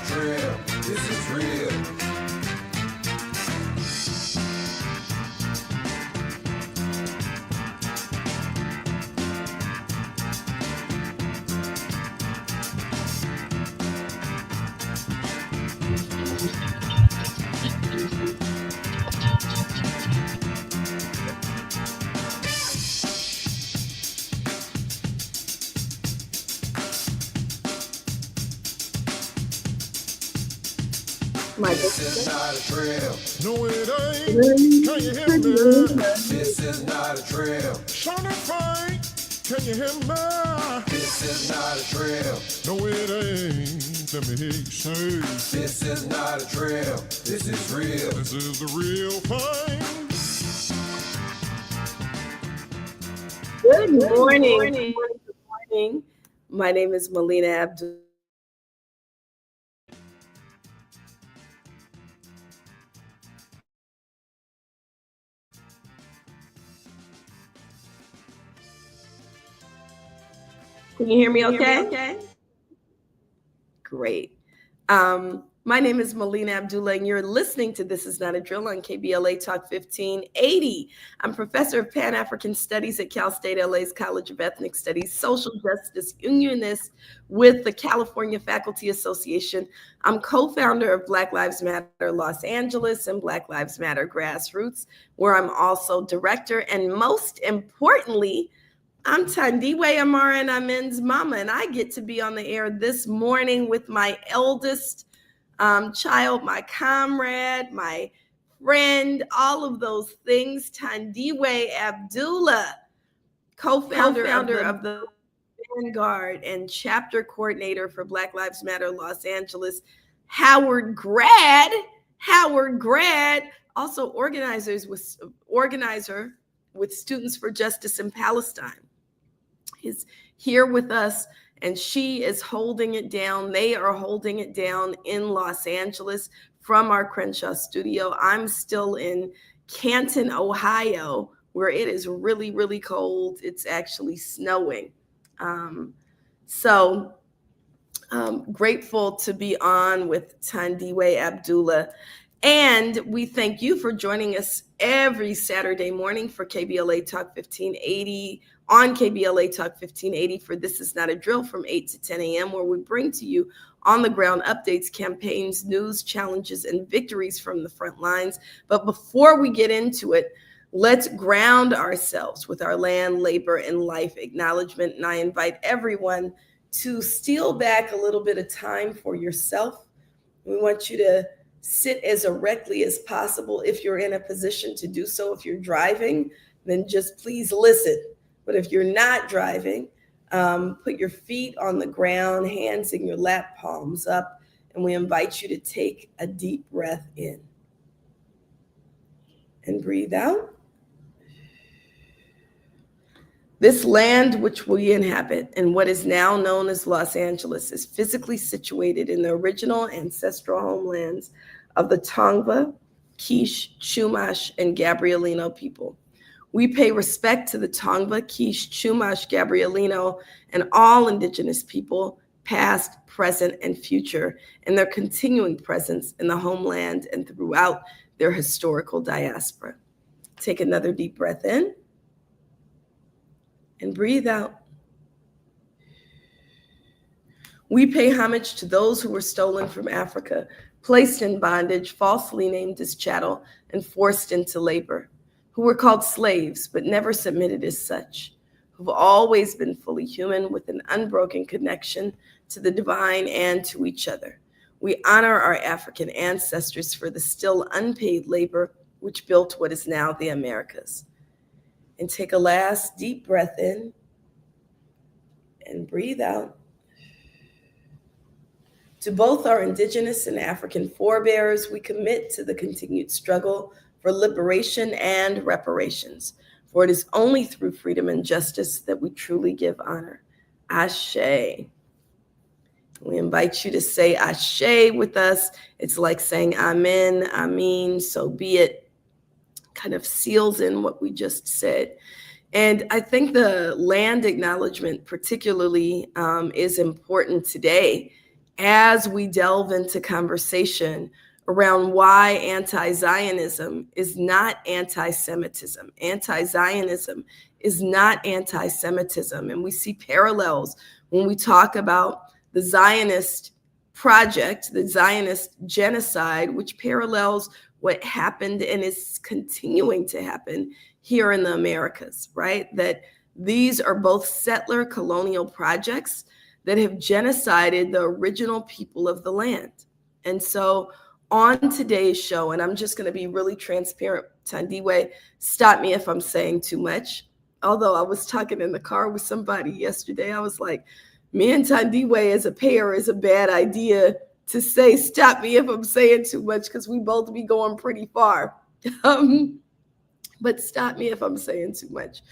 a drill. This is real. This is not a drill. No, it ain't. Can you hear me? This is not a drill. Shine it bright. Can you hear me? This is not a drill. No, it ain't. Let me hear you say. This is not a drill. This is real. This is the real thing. Good morning. Good morning. My name is Melina Abdul. Can you hear me okay? Great. My name is Melina Abdullah, and you're listening to This Is Not a Drill on KBLA Talk 1580. I'm professor of Pan-African Studies at Cal State LA's College of Ethnic Studies, social justice unionist with the California Faculty Association. I'm co-founder of Black Lives Matter Los Angeles and Black Lives Matter Grassroots, where I'm also director, and most importantly, I'm Thandiwe Amara Amen's mama, and I get to be on the air this morning with my eldest child, my comrade, my friend, all of those things. Thandiwe Abdullah, co-founder of the Vanguard and chapter coordinator for Black Lives Matter Los Angeles. Howard grad, also organizer with Students for Justice in Palestine, is here with us, and she is holding it down. They are holding it down in Los Angeles from our Crenshaw studio. I'm still in Canton, Ohio, where it is really, really cold. It's actually snowing. Grateful to be on with Thandiwe Abdullah. And we thank you for joining us every Saturday morning for KBLA Talk 1580, on KBLA Talk 1580 for This Is Not a Drill from 8 to 10 a.m., where we bring to you on-the-ground updates, campaigns, news, challenges, and victories from the front lines. But before we get into it, let's ground ourselves with our land, labor, and life acknowledgement. And I invite everyone to steal back a little bit of time for yourself. We want you to sit as erectly as possible if you're in a position to do so. If you're driving, then just please listen. But if you're not driving, put your feet on the ground, hands in your lap, palms up, and we invite you to take a deep breath in and breathe out. This land which we inhabit and what is now known as Los Angeles is physically situated in the original ancestral homelands of the Tongva, Quiche, Chumash, and Gabrielino people. We pay respect to the Tongva, Quiche, Chumash, Gabrielino, and all indigenous people, past, present, and future, and their continuing presence in the homeland and throughout their historical diaspora. Take another deep breath in and breathe out. We pay homage to those who were stolen from Africa, placed in bondage, falsely named as chattel, and forced into labor, who were called slaves but never submitted as such, who've always been fully human with an unbroken connection to the divine and to each other. We honor our African ancestors for the still unpaid labor which built what is now the Americas. And take a last deep breath in and breathe out. To both our indigenous and African forebears, we commit to the continued struggle for liberation and reparations, for it is only through freedom and justice that we truly give honor. Ashe. We invite you to say Ashe with us. It's like saying Amen, Amen, so be it. Kind of seals in what we just said. And I think the land acknowledgement particularly is important today. as we delve into conversation around why anti-Zionism is not anti-Semitism. Anti-Zionism is not anti-Semitism. And we see parallels when we talk about the Zionist project, the Zionist genocide, which parallels what happened and is continuing to happen here in the Americas, right? That these are both settler colonial projects that have genocided the original people of the land. And so on today's show, and I'm just going to be really transparent, Thandiwe, stop me if I'm saying too much. Although I was talking in the car with somebody yesterday, I was like, me and Thandiwe as a pair is a bad idea to say, stop me if I'm saying too much, because we both be going pretty far. But stop me if I'm saying too much.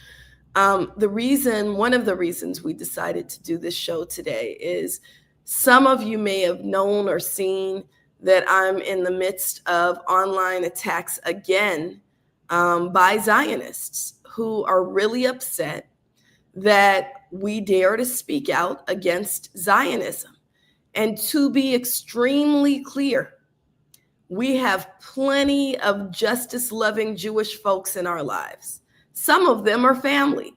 One of the reasons we decided to do this show today is some of you may have known or seen that I'm in the midst of online attacks again by Zionists who are really upset that we dare to speak out against Zionism. And to be extremely clear, we have plenty of justice-loving Jewish folks in our lives. Some of them are family.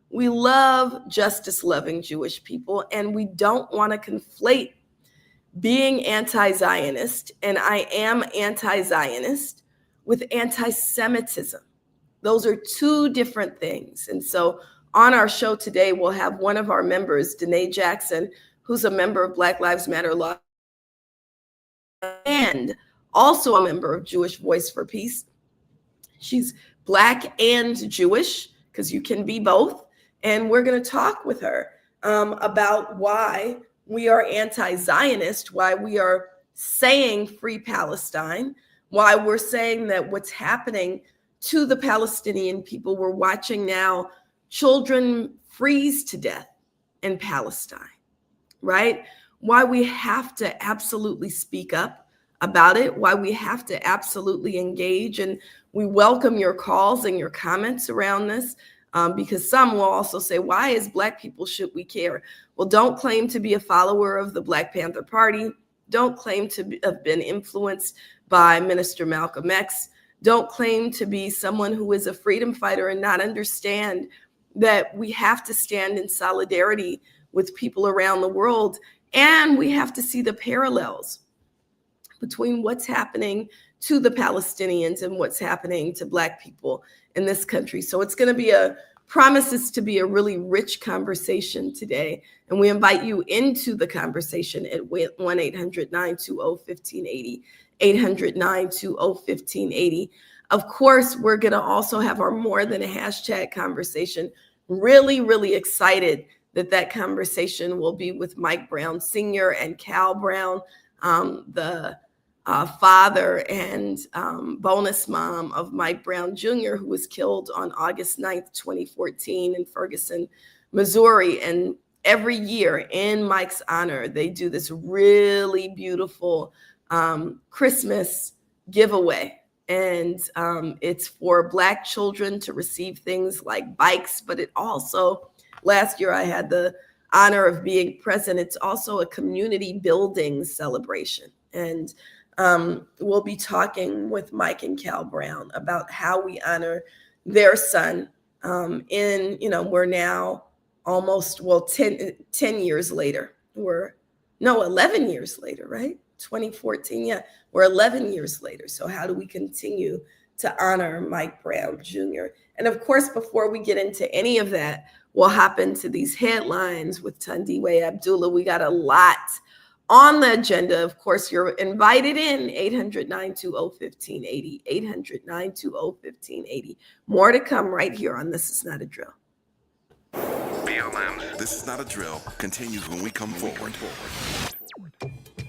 We love justice-loving Jewish people, and we don't want to conflate being anti-Zionist, and I am anti-Zionist, with anti-Semitism. Those are two different things. And so on our show today, we'll have one of our members, Danae Jackson, who's a member of Black Lives Matter Law and also a member of Jewish Voice for Peace. She's Black and Jewish, because you can be both. And we're going to talk with her about why we are anti-Zionist, why we are saying free Palestine, why we're saying that what's happening to the Palestinian people, we're watching now children freeze to death in Palestine, right? Why we have to absolutely speak up about it, why we have to absolutely engage. And we welcome your calls and your comments around this, because some will also say, why as Black people should we care? Well, don't claim to be a follower of the Black Panther Party. Don't claim to have been influenced by Minister Malcolm X. Don't claim to be someone who is a freedom fighter and not understand that we have to stand in solidarity with people around the world. And we have to see the parallels between what's happening to the Palestinians and what's happening to Black people in this country. So it's going to promises to be a really rich conversation today. And we invite you into the conversation at 1-800-920-1580, 800-920-1580. Of course, we're going to also have our More Than a Hashtag conversation. Really, really excited that conversation will be with Mike Brown Sr. and Cal Brown, the father and bonus mom of Mike Brown Jr., who was killed on August 9th, 2014 in Ferguson, Missouri. And every year in Mike's honor, they do this really beautiful Christmas giveaway. And it's for Black children to receive things like bikes, but it also, last year I had the honor of being present. It's also a community building celebration. And we'll be talking with Mike and Cal Brown about how we honor their son we're now almost, 10 years later. 11 years later, right? 2014, yeah, we're 11 years later. So how do we continue to honor Mike Brown Jr.? And of course, before we get into any of that, we'll hop into these headlines with Thandiwe Abdullah. We got a lot on the agenda. Of course, you're invited in, 800-920-1580, 800-920-1580. More to come right here on This Is Not a Drill. BLM, This Is Not a Drill continues when we come forward.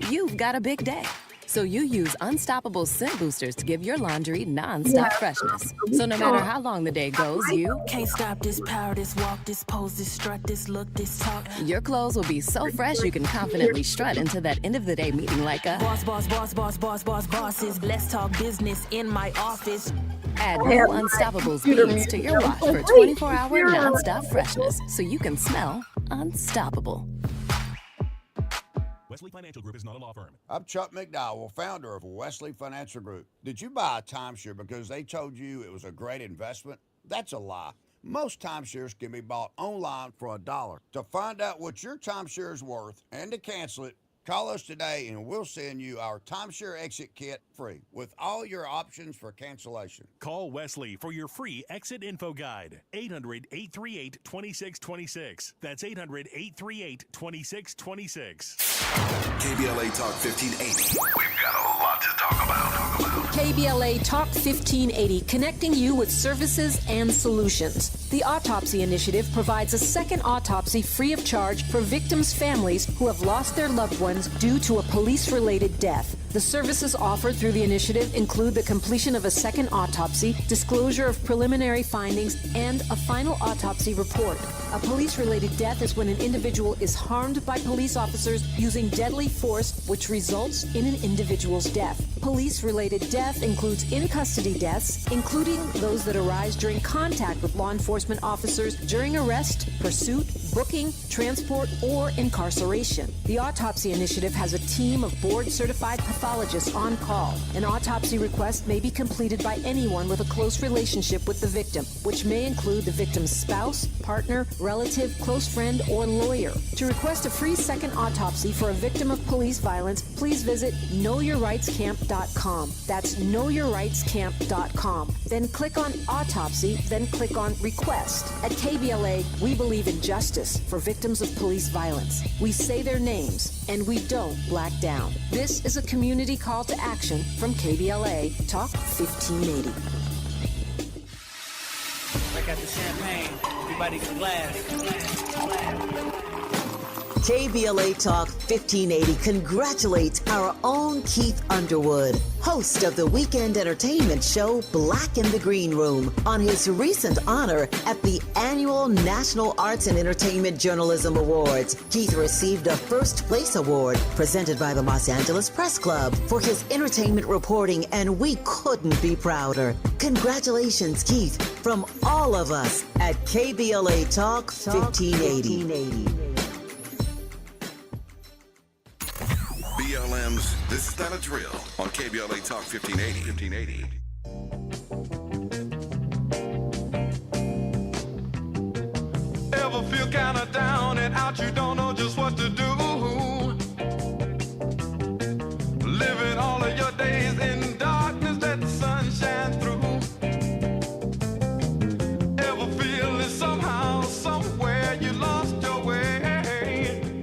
You've got a big day, so you use Unstoppable Scent Boosters to give your laundry non-stop freshness. So no matter how long the day goes, you can't stop this power, this walk, this pose, this strut, this look, this talk. Your clothes will be so fresh you can confidently strut into that end of the day meeting like a bosses. Let's talk business in my office. Add new Unstoppables beads to your watch for 24-hour non-stop freshness, so you can smell unstoppable. Wesley Financial Financial Group is not a law firm. I'm Chuck McDowell, founder of Wesley Financial Group. Did you buy a timeshare because they told you it was a great investment? That's a lie. Most timeshares can be bought online for $1. To find out what your timeshare is worth and to cancel it, call us today and we'll send you our timeshare exit kit free with all your options for cancellation. Call Wesley for your free exit info guide. 800-838-2626. That's 800-838-2626. KBLA Talk 1580. We've got a lot to talk about. KBLA Talk 1580, connecting you with services and solutions. The Autopsy Initiative provides a second autopsy free of charge for victims' families who have lost their loved ones due to a police-related death. The services offered through the initiative include the completion of a second autopsy, disclosure of preliminary findings, and a final autopsy report. A police-related death is when an individual is harmed by police officers using deadly force, which results in an individual's death. Police-related death includes in-custody deaths, including those that arise during contact with law enforcement officers during arrest, pursuit, booking, transport, or incarceration. The Autopsy Initiative has a team of board-certified pathologists on call. An autopsy request may be completed by anyone with a close relationship with the victim, which may include the victim's spouse, partner, relative, close friend, or lawyer. To request a free second autopsy for a victim of police violence, please visit knowyourrightscamp.com. That's knowyourrightscamp.com. Then click on Autopsy, then click on Request. At KBLA, we believe in justice for victims of police violence. We say their names, and we don't black down. This is a community call to action from KBLA Talk 1580. I got the champagne. Everybody get a glass. KBLA Talk 1580 congratulates our own Keith Underwood, host of the weekend entertainment show Black in the Green Room, on his recent honor at the annual National Arts and Entertainment Journalism Awards. Keith received a first place award presented by the Los Angeles Press Club for his entertainment reporting, and we couldn't be prouder. Congratulations, Keith, from all of us at KBLA Talk 1580. BLM's This Is Not a Drill on KBLA Talk 1580. Ever feel kind of down and out, you don't know just what to do? Living all of your days in darkness, let the sun shine through. Ever feel that somehow, somewhere you lost your way?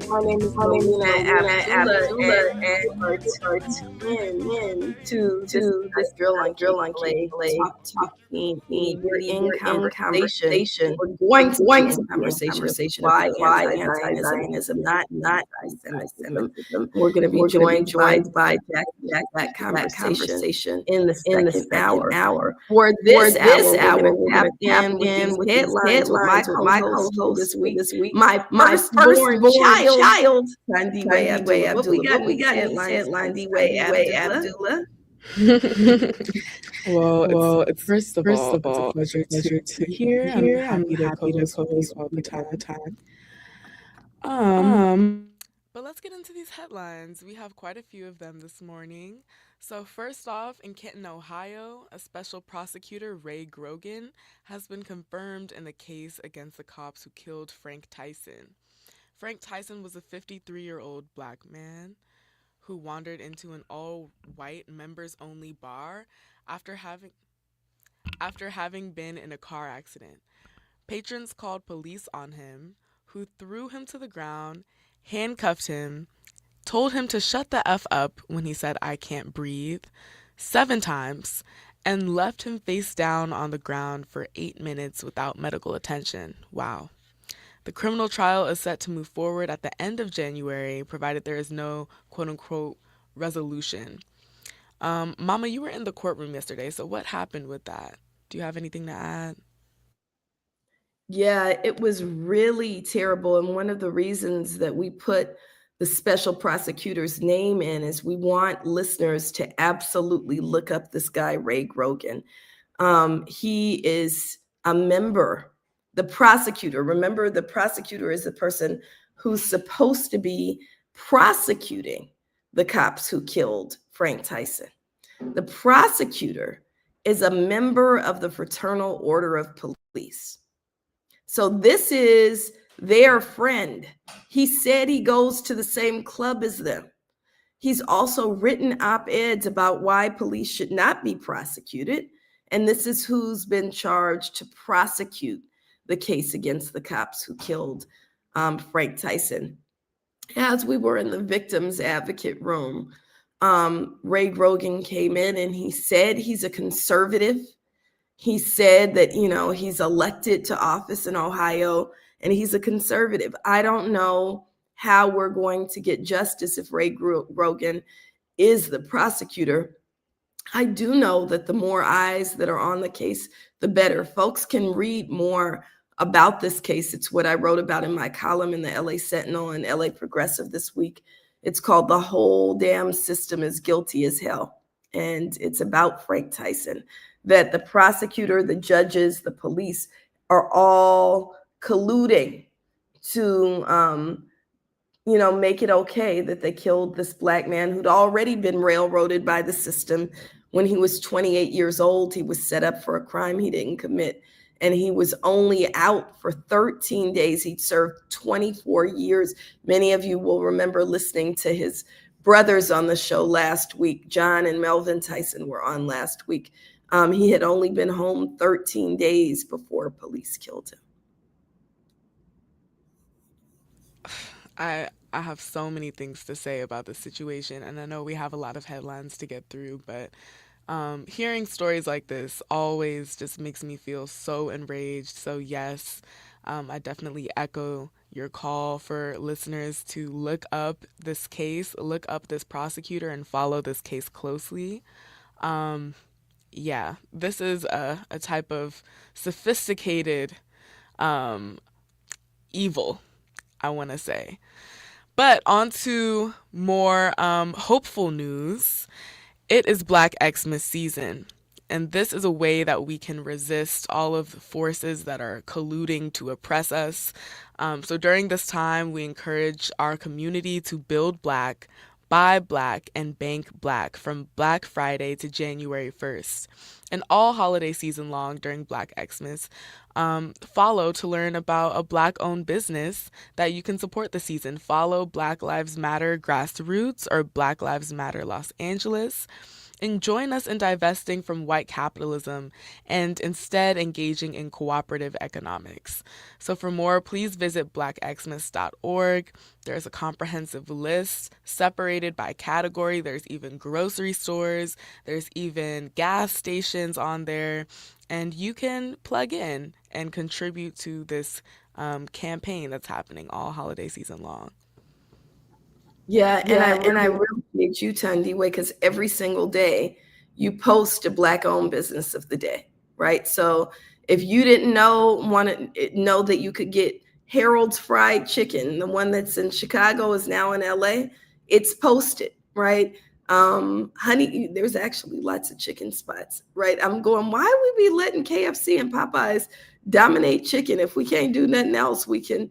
My name is Melina Abdullah, and we're tuning to this drill on Clay talking. We're in conversation. We're going to conversation why anti-Zionism, not Antisemitism. We're going to be joined by that conversation in the second hour. For this hour, we're going to tap in with headlines with my co-host this week. My firstborn child, Tandiwe Abdullah. We got Tandiwe Abdullah. Well, first of all, it's a pleasure to hear. I'm happy to co-host all the time. But let's get into these headlines. We have quite a few of them this morning. So first off, in Kenton, Ohio, a special prosecutor, Ray Grogan, has been confirmed in the case against the cops who killed Frank Tyson. Frank Tyson was a 53-year-old black man who wandered into an all-white members-only bar after having been in a car accident. Patrons called police on him, who threw him to the ground, handcuffed him, told him to shut the F up when he said, "I can't breathe," 7 times, and left him face down on the ground for 8 minutes without medical attention. Wow. The criminal trial is set to move forward at the end of January, provided there is no quote-unquote resolution. Mama, you were in the courtroom yesterday, so what happened with that? Do you have anything to add? Yeah, it was really terrible. And one of the reasons that we put the special prosecutor's name in is we want listeners to absolutely look up this guy, Ray Grogan. He is a member. The prosecutor, remember, the prosecutor is the person who's supposed to be prosecuting the cops who killed Frank Tyson. The prosecutor is a member of the Fraternal Order of Police. So this is their friend. He said he goes to the same club as them. He's also written op-eds about why police should not be prosecuted. And this is who's been charged to prosecute the case against the cops who killed Frank Tyson. As we were in the victims advocate room, Ray Grogan came in and he said he's a conservative. He said that, he's elected to office in Ohio and he's a conservative. I don't know how we're going to get justice if Ray Grogan is the prosecutor. I do know that the more eyes that are on the case, the better. Folks can read more about this case. It's what I wrote about in my column in the LA Sentinel and LA Progressive this week. It's called "The Whole Damn System is Guilty as Hell." And it's about Frank Tyson, that the prosecutor, the judges, the police are all colluding to, make it okay that they killed this Black man who'd already been railroaded by the system. When he was 28 years old, he was set up for a crime he didn't commit. And he was only out for 13 days. He'd served 24 years. Many of you will remember listening to his brothers on the show last week. John and Melvin Tyson were on last week. He had only been home 13 days before police killed him. I have so many things to say about this situation, and I know we have a lot of headlines to get through, but hearing stories like this always just makes me feel so enraged. So yes, I definitely echo your call for listeners to look up this case, look up this prosecutor, and follow this case closely. Yeah, this is a type of sophisticated evil, I want to say. But on to more hopeful news. It is Black Xmas season, and this is a way that we can resist all of the forces that are colluding to oppress us. So during this time, we encourage our community to build Black, buy Black, and bank Black from Black Friday to January 1st. And all holiday season long during Black Xmas, follow to learn about a Black-owned business that you can support this season. Follow Black Lives Matter Grassroots or Black Lives Matter Los Angeles. And join us in divesting from white capitalism and instead engaging in cooperative economics. So for more, please visit blackxmas.org. There's a comprehensive list separated by category. There's even grocery stores. There's even gas stations on there. And you can plug in and contribute to this campaign that's happening all holiday season long. Yeah, and I really appreciate you, Tandiwe, because every single day you post a Black-owned business of the day, right? So if you didn't want to know that you could get Harold's Fried Chicken, the one that's in Chicago is now in LA, it's posted, right? Honey, there's actually lots of chicken spots, right? I'm going, why would we be letting KFC and Popeyes dominate chicken? If we can't do nothing else, we can...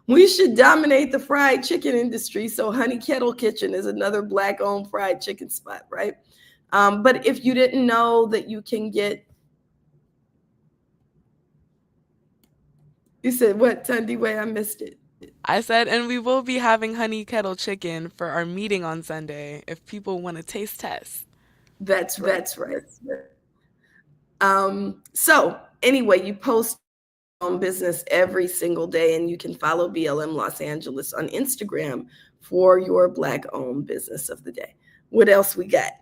We should dominate the fried chicken industry. So Honey Kettle Kitchen is another Black-owned fried chicken spot, right? But if you didn't know that you can get... You said what, Tandiwe? I missed it. I said, and we will be having Honey Kettle Chicken for our meeting on Sunday if people want to taste test. That's right. So anyway, you post on business every single day, and you can follow BLM Los Angeles on Instagram for your Black-owned business of the day. What else we got?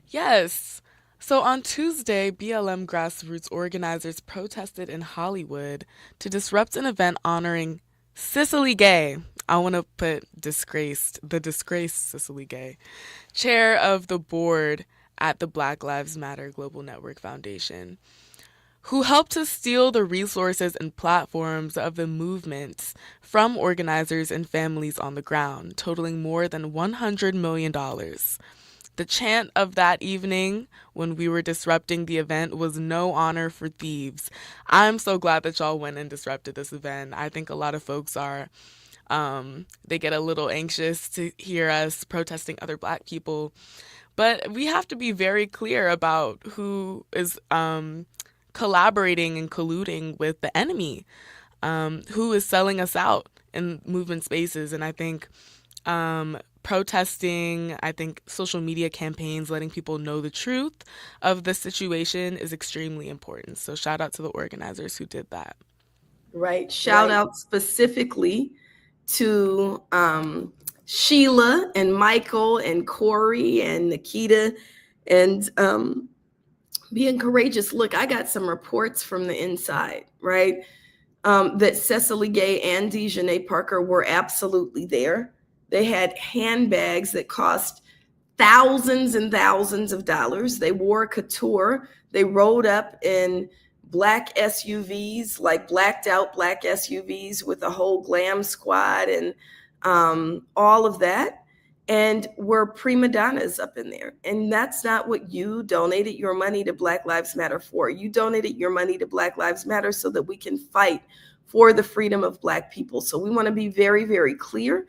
Yes. So on Tuesday, BLM grassroots organizers protested in Hollywood to disrupt an event honoring Cicely Gay. I want to put the disgraced Cicely Gay, chair of the board at the Black Lives Matter Global Network Foundation, who helped to steal the resources and platforms of the movement from organizers and families on the ground, totaling more than $100 million. The chant of that evening when we were disrupting the event was "No honor for thieves." I'm so glad that y'all went and disrupted this event. I think a lot of folks are They get a little anxious to hear us protesting other Black people. But we have to be very clear about who is collaborating and colluding with the enemy, who is selling us out in movement spaces. And I think protesting, I think social media campaigns, letting people know the truth of the situation is extremely important. So shout out to the organizers who did that. Right. Shout out specifically to Sheila and Michael and Corey and Nikita and being courageous. Look, I got some reports from the inside, right? That Cecily Gay and Dejanay Parker were absolutely there. They had handbags that cost thousands and thousands of dollars. They wore couture. They rode up in Black SUVs, like blacked out Black SUVs with a whole glam squad and all of that. And were prima donnas up in there. And that's not what you donated your money to Black Lives Matter for. You donated your money to Black Lives Matter so that we can fight for the freedom of Black people. So we want to be very, very clear.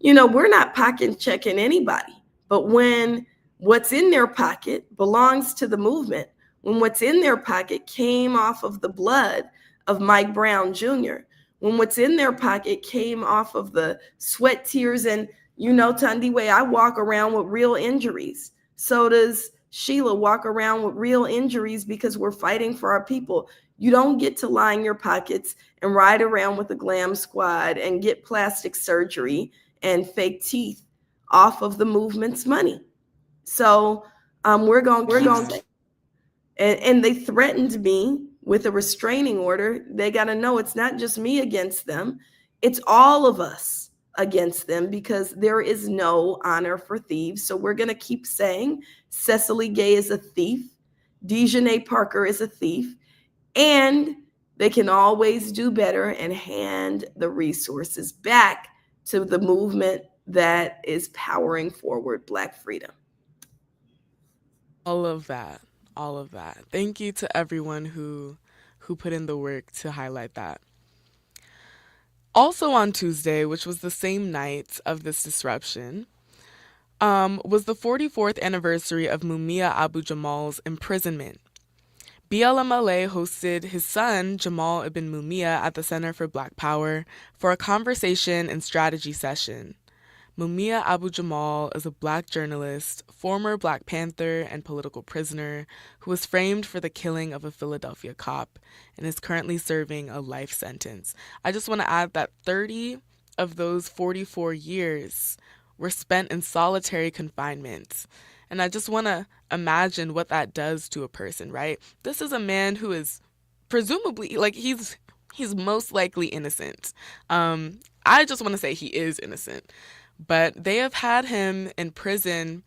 You know, we're not pocket checking anybody, but when what's in their pocket belongs to the movement, when what's in their pocket came off of the blood of Mike Brown Jr., when what's in their pocket came off of the sweat, tears, and, you know, Tandiwe, I walk around with real injuries. So does Sheila walk around with real injuries because we're fighting for our people. You don't get to line your pockets and ride around with a glam squad and get plastic surgery and fake teeth off of the movement's money. So we're going to and they threatened me with a restraining order. They got to know it's not just me against them. It's all of us against them because there is no honor for thieves. So we're going to keep saying Cecily Gay is a thief. Dejanay Parker is a thief. And they can always do better and hand the resources back to the movement that is powering forward Black freedom. All of that. Thank you to everyone who put in the work to highlight that. Also on Tuesday, which was the same night of this disruption, was the 44th anniversary of Mumia Abu-Jamal's imprisonment. BLMLA hosted his son, Jamal Ibn Mumia, at the Center for Black Power for a conversation and strategy session. Mumia Abu-Jamal is a Black journalist, former Black Panther and political prisoner who was framed for the killing of a Philadelphia cop and is currently serving a life sentence. I just want to add that 30 of those 44 years were spent in solitary confinement. And I just want to imagine what that does to a person, right? This is a man who is presumably, like, he's most likely innocent. I just want to say he is innocent. But they have had him in prison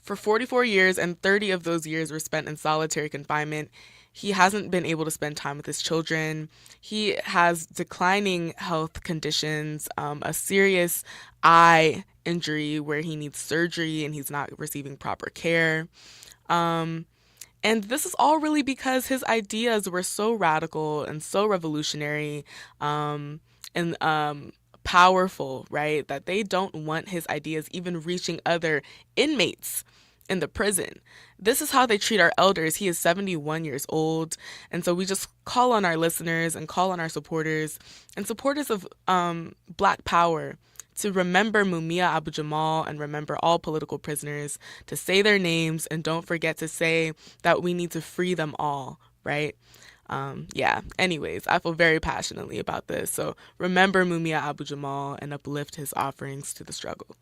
for 44 years, and 30 of those years were spent in solitary confinement. He hasn't been able to spend time with his children. He has declining health conditions, a serious eye injury where he needs surgery and he's not receiving proper care. And this is all really because his ideas were so radical and so revolutionary and powerful, right? That they don't want his ideas even reaching other inmates in the prison. This is how they treat our elders. He is 71 years old. And so we just call on our listeners and call on our supporters and supporters of Black Power to remember Mumia Abu-Jamal and remember all political prisoners, to say their names, and don't forget to say that we need to free them all, right? Anyways, I feel very passionately about this. So remember Mumia Abu-Jamal and uplift his offerings to the struggle.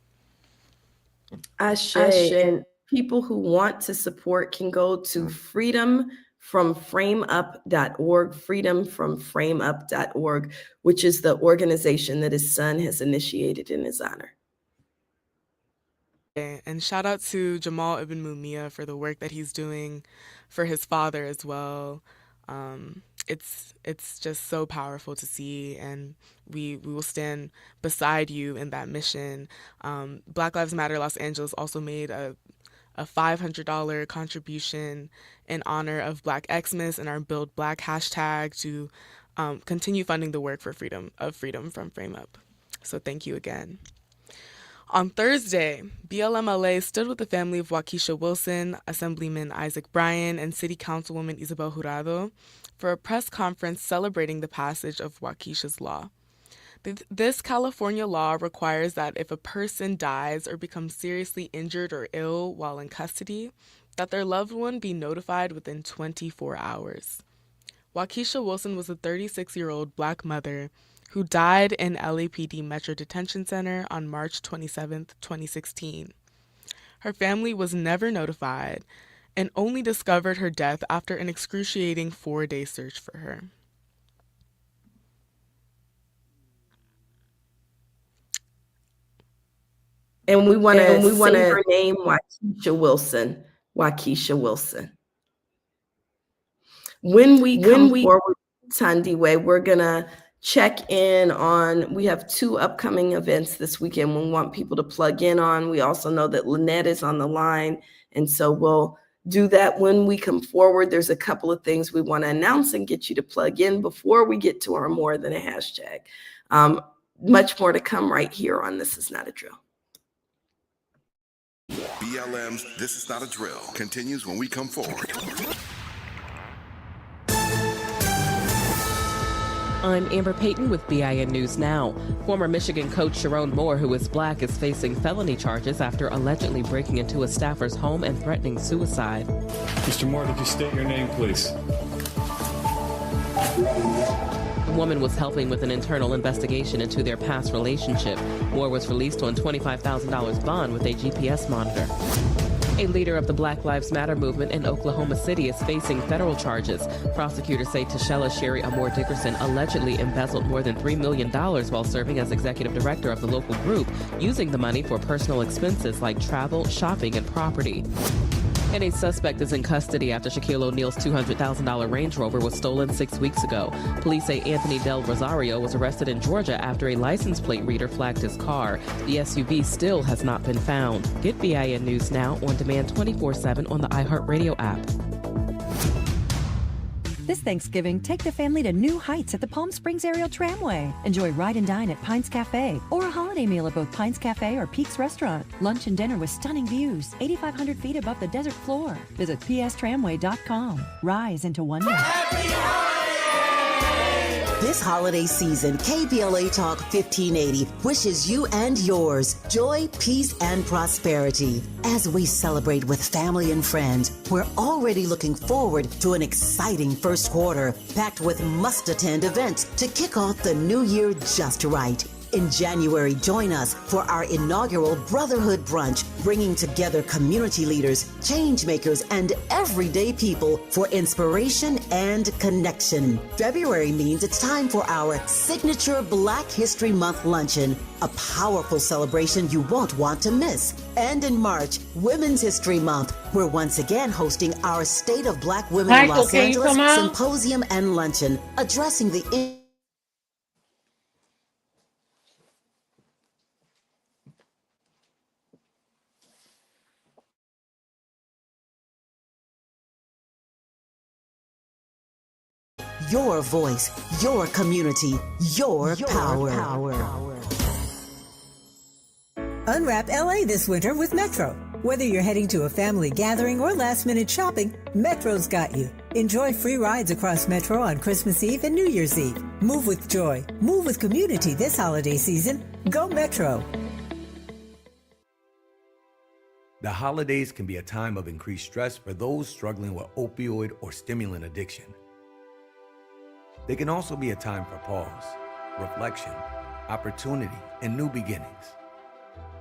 Ashe. And people who want to support can go to freedomfromframeup.org, freedomfromframeup.org, which is the organization that his son has initiated in his honor. And shout out to Jamal Ibn Mumia for the work that he's doing for his father as well. It's just so powerful to see, and we will stand beside you in that mission. Black Lives Matter Los Angeles also made a $500 contribution in honor of Black Xmas and our Build Black hashtag to continue funding the work for freedom from Frame Up. So thank you again. On Thursday, BLMLA stood with the family of Waukesha Wilson, Assemblyman Isaac Bryan, and City Councilwoman Isabel Jurado for a press conference celebrating the passage of Waukesha's law. This California law requires that if a person dies or becomes seriously injured or ill while in custody, that their loved one be notified within 24 hours. Waukesha Wilson was a 36-year-old Black mother who died in LAPD Metro Detention Center on March 27, 2016. Her family was never notified and only discovered her death after an excruciating 4-day search for her. And we want to say her name, Waukesha Wilson. Waukesha Wilson. When we come forward, Tandiwe, we're going to check in on, we have 2 upcoming events this weekend we want people to plug in on. We also know that Lynette is on the line, and so we'll do that when we come forward. There's a couple of things we want to announce and get you to plug in before we get to our more than a hashtag. Much more to come right here on This Is Not a Drill. BLM's This Is Not a Drill continues when we come forward. I'm Amber Payton with BIN News Now. Former Michigan coach Sharon Moore, who is Black, is facing felony charges after allegedly breaking into a staffer's home and threatening suicide. Mr. Moore, could you state your name, please? The woman was helping with an internal investigation into their past relationship. Moore was released on $25,000 bond with a GPS monitor. A leader of the Black Lives Matter movement in Oklahoma City is facing federal charges. Prosecutors say Tashella Sherry Amore Dickerson allegedly embezzled more than $3 million while serving as executive director of the local group, using the money for personal expenses like travel, shopping, and property. And a suspect is in custody after Shaquille O'Neal's $200,000 Range Rover was stolen 6 weeks ago. Police say Anthony Del Rosario was arrested in Georgia after a license plate reader flagged his car. The SUV still has not been found. Get BIN News Now on demand 24/7 on the iHeartRadio app. This Thanksgiving, take the family to new heights at the Palm Springs Aerial Tramway. Enjoy Ride and Dine at Pines Cafe or a holiday meal at both Pines Cafe or Peaks Restaurant. Lunch and dinner with stunning views, 8,500 feet above the desert floor. Visit pstramway.com. Rise into wonder. This holiday season, KBLA Talk 1580 wishes you and yours joy, peace, and prosperity. As we celebrate with family and friends, we're already looking forward to an exciting first quarter, packed with must-attend events to kick off the new year just right. In January, join us for our inaugural Brotherhood Brunch, bringing together community leaders, change makers, and everyday people for inspiration and connection. February means it's time for our signature Black History Month luncheon, a powerful celebration you won't want to miss. And in March, Women's History Month, we're once again hosting our State of Black Women in Los Angeles Symposium and Luncheon, addressing the your voice, your community, your power. Unwrap LA this winter with Metro. Whether you're heading to a family gathering or last-minute shopping, Metro's got you. Enjoy free rides across Metro on Christmas Eve and New Year's Eve. Move with joy. Move with community this holiday season. Go Metro. The holidays can be a time of increased stress for those struggling with opioid or stimulant addiction. They can also be a time for pause, reflection, opportunity, and new beginnings.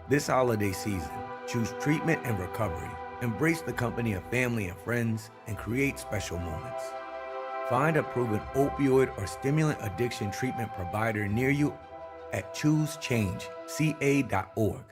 This holiday season, choose treatment and recovery, embrace the company of family and friends, and create special moments. Find a proven opioid or stimulant addiction treatment provider near you at choosechangeca.org.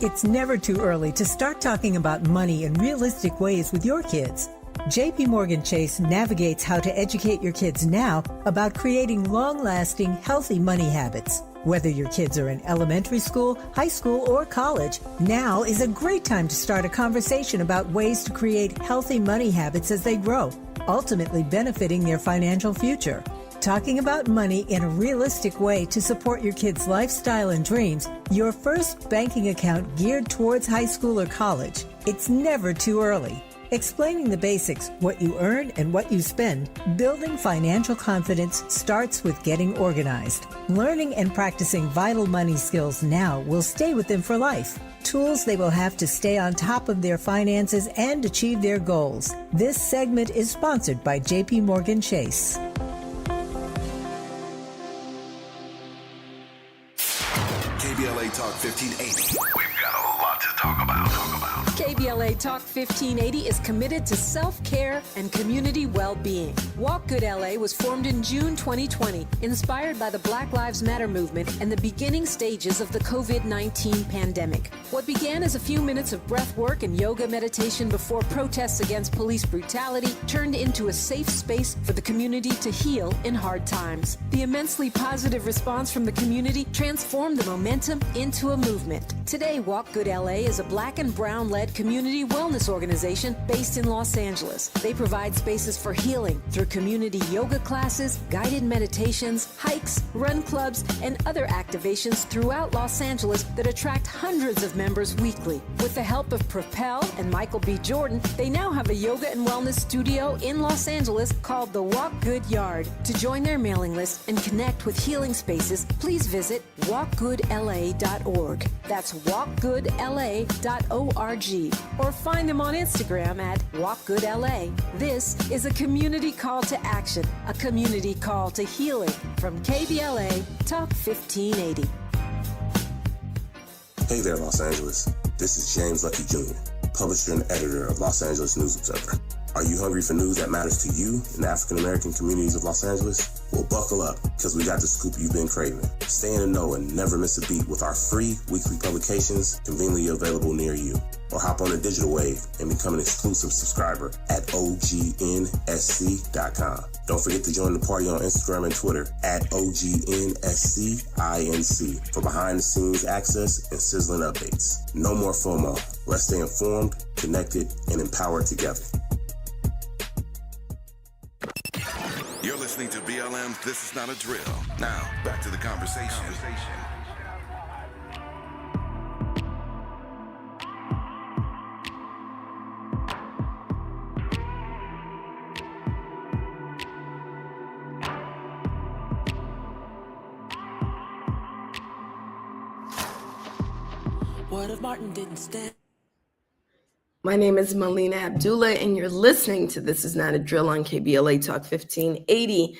It's never too early to start talking about money in realistic ways with your kids. JP Morgan Chase navigates how to educate your kids now about creating long-lasting, healthy money habits. Whether your kids are in elementary school, high school, or college, now is a great time to start a conversation about ways to create healthy money habits as they grow, ultimately benefiting their financial future. Talking about money in a realistic way to support your kids' lifestyle and dreams, your first banking account geared towards high school or college. It's never too early. Explaining the basics, what you earn and what you spend, building financial confidence starts with getting organized. Learning and practicing vital money skills now will stay with them for life. Tools they will have to stay on top of their finances and achieve their goals. This segment is sponsored by JP Morgan Chase. KBLA Talk 1580. We've got a lot to talk about. KBLA Talk 1580 is committed to self-care and community well-being. Walk Good LA was formed in June 2020, inspired by the Black Lives Matter movement and the beginning stages of the COVID-19 pandemic. What began as a few minutes of breath work and yoga meditation before protests against police brutality turned into a safe space for the community to heal in hard times. The immensely positive response from the community transformed the momentum into a movement. Today, Walk Good LA is a Black and Brown-led community wellness organization based in Los Angeles. They provide spaces for healing through community yoga classes, guided meditations, hikes, run clubs, and other activations throughout Los Angeles that attract hundreds of members weekly. With the help of Propel and Michael B. Jordan, they now have a yoga and wellness studio in Los Angeles called the Walk Good Yard. To join their mailing list and connect with healing spaces, please visit walkgoodla.org. That's walkgoodla.org. Or find them on Instagram at walkgoodla. This is a community call to action, a community call to healing from KBLA Talk 1580. Hey there, Los Angeles. This is James Lucky Jr., publisher and editor of Los Angeles News Observer. Are you hungry for news that matters to you in the African-American communities of Los Angeles? Well, buckle up, because we got the scoop you've been craving. Stay in the know and never miss a beat with our free weekly publications conveniently available near you. Or hop on the digital wave and become an exclusive subscriber at OGNSC.com. Don't forget to join the party on Instagram and Twitter at OGNSCINC for behind-the-scenes access and sizzling updates. No more FOMO. Let's stay informed, connected, and empowered together. You're listening to BLM's This Is Not a Drill. Now, back to the conversation. What if Martin didn't stand? My name is Melina Abdullah, and you're listening to This Is Not a Drill on KBLA Talk 1580.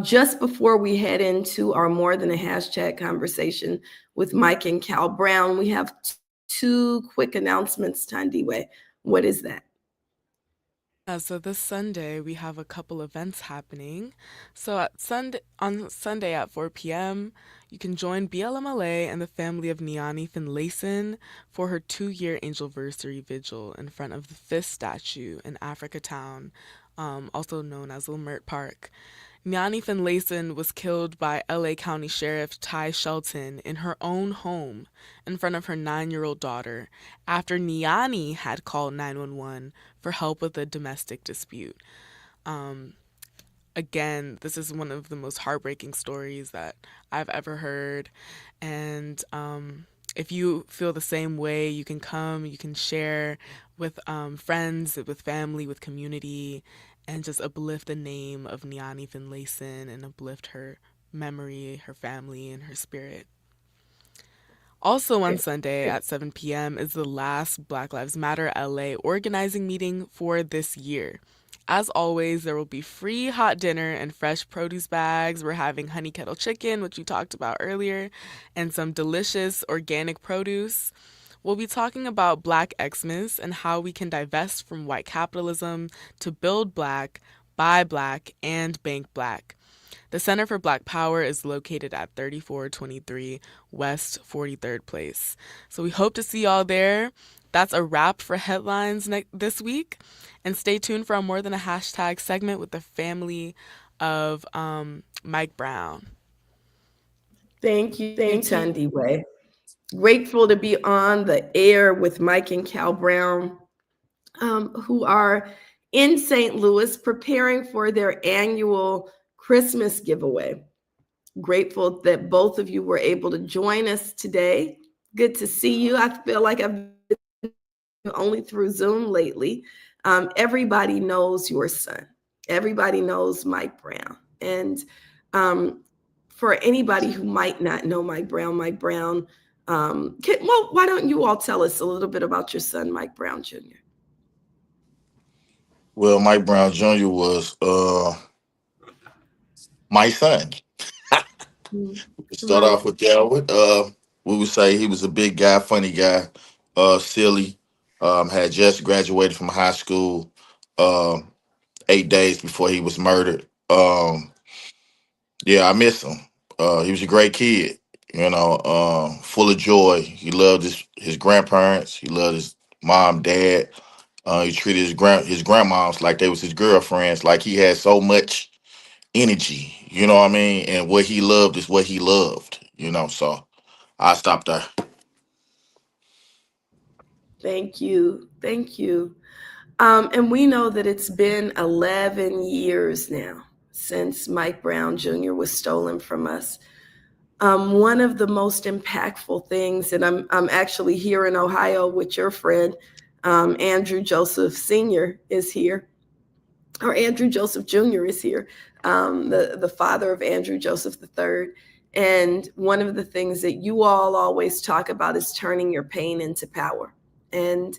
Just before we head into our More Than a Hashtag conversation with Mike and Cal Brown, we have two quick announcements, Tandiwe. What is that? So this Sunday, we have a couple events happening. So on Sunday at 4 p.m., you can join BLMLA and the family of Niani Finlayson for her 2-year Angelversary Vigil in front of the Fist statue in Africa Town, also known as Lamert Park. Niani Finlayson was killed by LA County Sheriff Ty Shelton in her own home in front of her 9-year-old daughter after Niani had called 911 for help with a domestic dispute. Again, this is one of the most heartbreaking stories that I've ever heard. And if you feel the same way, you can come, you can share with friends, with family, with community, and just uplift the name of Niani Finlayson and uplift her memory, her family, and her spirit. Also on Sunday at 7 p.m. is the last Black Lives Matter LA organizing meeting for this year. As always, there will be free hot dinner and fresh produce bags. We're having honey kettle chicken, which we talked about earlier, and some delicious organic produce. We'll be talking about Black Xmas and how we can divest from white capitalism to build Black, buy Black, and bank Black. The Center for Black Power is located at 3423 West 43rd Place. So we hope to see y'all there. That's a wrap for headlines this week. And stay tuned for our More Than a Hashtag segment with the family of Mike Brown. Thank you, Tandiwe. Grateful to be on the air with Mike and Cal Brown, who are in St. Louis preparing for their annual Christmas giveaway. Grateful that both of you were able to join us today. Good to see you. I feel like I've been only through Zoom lately. Everybody knows your son. Everybody knows Mike Brown. And for anybody who might not know Mike Brown, why don't you all tell us a little bit about your son, Mike Brown Jr.? Well, Mike Brown Jr. was my son. Start off with that. We would say he was a big guy, funny guy, silly. Had just graduated from high school 8 days before he was murdered. Yeah, I miss him. He was a great kid, full of joy. He loved his grandparents. He loved his mom, dad. He treated his grandmoms like they was his girlfriends. Like he had so much energy, you know what I mean? And what he loved is what he loved, so I stopped there. Thank you. Thank you. And we know that it's been 11 years now since Mike Brown Jr. was stolen from us. One of the most impactful things, and I'm actually here in Ohio with your friend, Andrew Joseph Sr. is here, or Andrew Joseph Jr. is here, the father of Andrew Joseph III. And one of the things that you all always talk about is turning your pain into power. And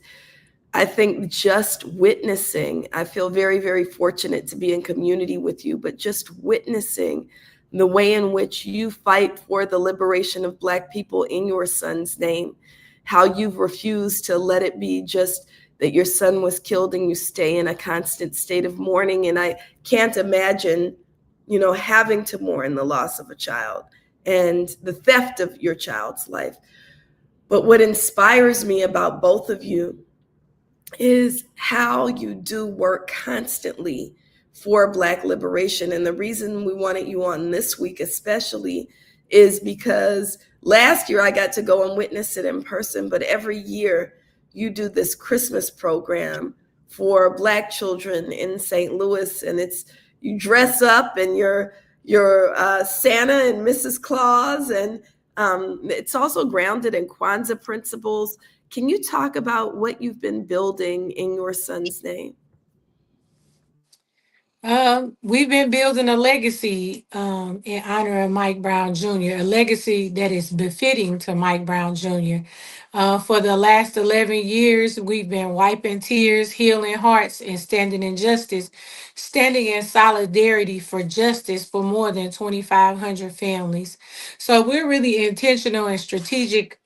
I think just witnessing, I feel very, very fortunate to be in community with you, but just witnessing the way in which you fight for the liberation of Black people in your son's name, how you've refused to let it be just that your son was killed and you stay in a constant state of mourning. And I can't imagine, having to mourn the loss of a child and the theft of your child's life. But what inspires me about both of you is how you do work constantly for Black liberation. And the reason we wanted you on this week especially is because last year I got to go and witness it in person, but every year you do this Christmas program for Black children in St. Louis, and you dress up and you're Santa and Mrs. Claus, and it's also grounded in Kwanzaa principles. Can you talk about what you've been building in your son's name? We've been building a legacy in honor of Mike Brown Jr., a legacy that is befitting to Mike Brown Jr. For the last 11 years, we've been wiping tears, healing hearts, and standing in justice, standing in solidarity for justice for more than 2,500 families. So we're really intentional and strategic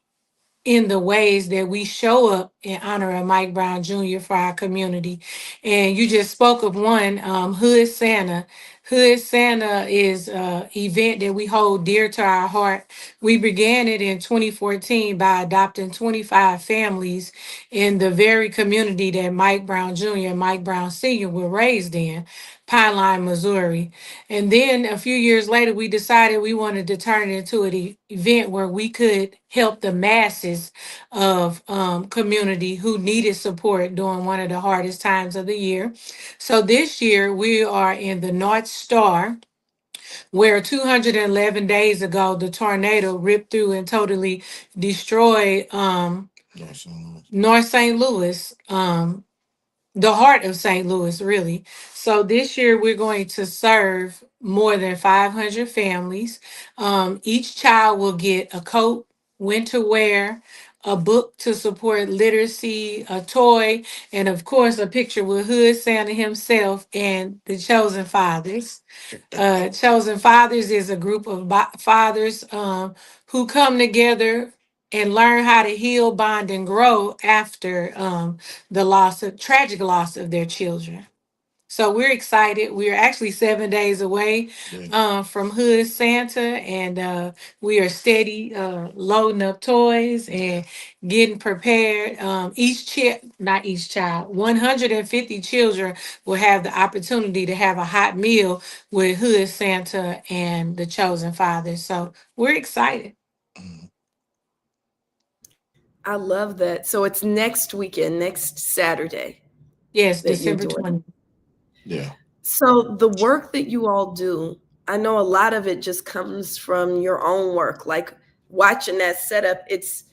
in the ways that we show up in honor of Mike Brown Jr. for our community. And you just spoke of one, Hood Santa. Hood Santa is an event that we hold dear to our heart. We began it in 2014 by adopting 25 families in the very community that Mike Brown Jr. and Mike Brown Sr. were raised in, Pineline, Missouri. And then a few years later, we decided we wanted to turn it into an event where we could help the masses of community who needed support during one of the hardest times of the year. So this year we are in the North Star, where 211 days ago the tornado ripped through and totally destroyed North St. Louis, the heart of St. Louis, really. So this year we're going to serve more than 500 families. Each child will get a coat, winter wear, a book to support literacy, a toy, and of course a picture with Hood Santa himself and the Chosen Fathers. Chosen Fathers is a group of fathers who come together and learn how to heal, bond, and grow after the tragic loss of their children. So we're excited. We're actually 7 days away from Hood Santa, and we are steady loading up toys and getting prepared. Not each child, 150 children will have the opportunity to have a hot meal with Hood Santa and the Chosen Fathers. So we're excited. I love that. So it's next weekend, next Saturday. Yes, December 20th. Yeah. So the work that you all do I know a lot of it just comes from your own work, like watching that setup. It's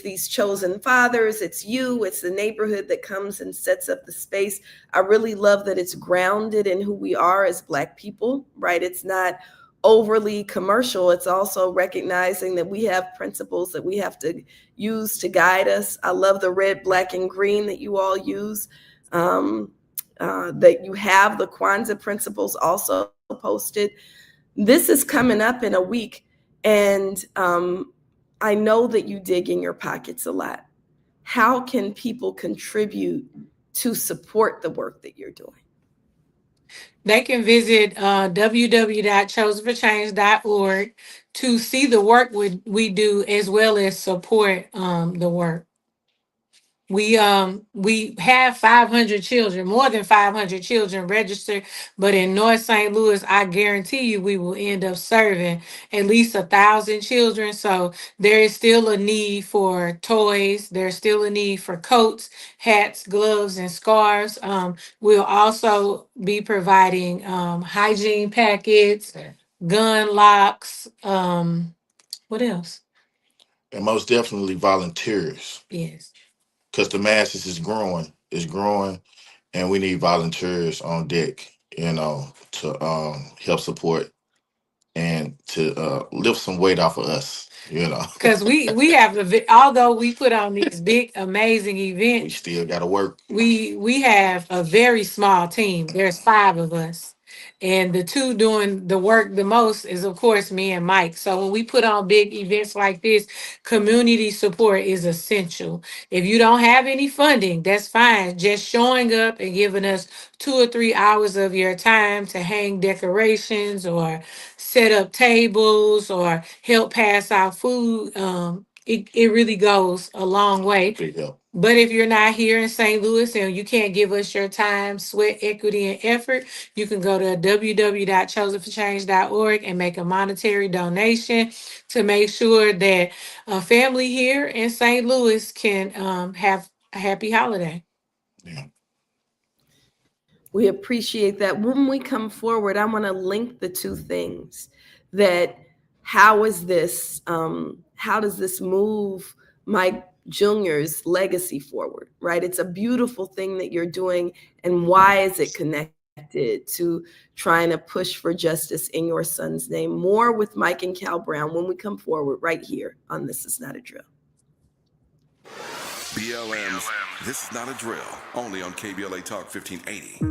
these chosen fathers, it's you, it's the neighborhood that comes and sets up the space. I really love that it's grounded in who we are as Black people, right? It's not overly commercial. It's also recognizing that we have principles that we have to use to guide us. I love the red, black, and green that you all use. That you have the Kwanzaa principles also posted. This is coming up in a week, and I know that you dig in your pockets a lot. How can people contribute to support the work that you're doing? They can visit www.chosenforchange.org to see the work we do, as well as support the work. We have 500 children, more than 500 children registered, but in North St. Louis, I guarantee you we will end up serving at least 1,000 children. So there is still a need for toys. There's still a need for coats, hats, gloves, and scarves. We'll also be providing hygiene packets, gun locks. What else? And most definitely volunteers. Yes. Because the masses is growing. It's growing, and we need volunteers on deck, to help support and to lift some weight off of us, Because we have although we put on these big amazing events, we still got to work. We have a very small team. There's 5 of us, and the 2 doing the work the most is, of course, me and Mike. So when we put on big events like this, community support is essential. If you don't have any funding, that's fine. Just showing up and giving us 2 or 3 hours of your time to hang decorations or set up tables or help pass out food, it really goes a long way. Big help. But if you're not here in St. Louis and you can't give us your time, sweat, equity, and effort, you can go to www.chosenforchange.org and make a monetary donation to make sure that a family here in St. Louis can have a happy holiday. We appreciate that. When we come forward, I want to link the 2 things. That how does this move Mike Jr.'s legacy forward, right? It's a beautiful thing that you're doing. And why is it connected to trying to push for justice in your son's name? More with Mike and Cal Brown when we come forward right here on This Is Not a Drill. BLM's This Is Not a Drill, only on KBLA Talk 1580.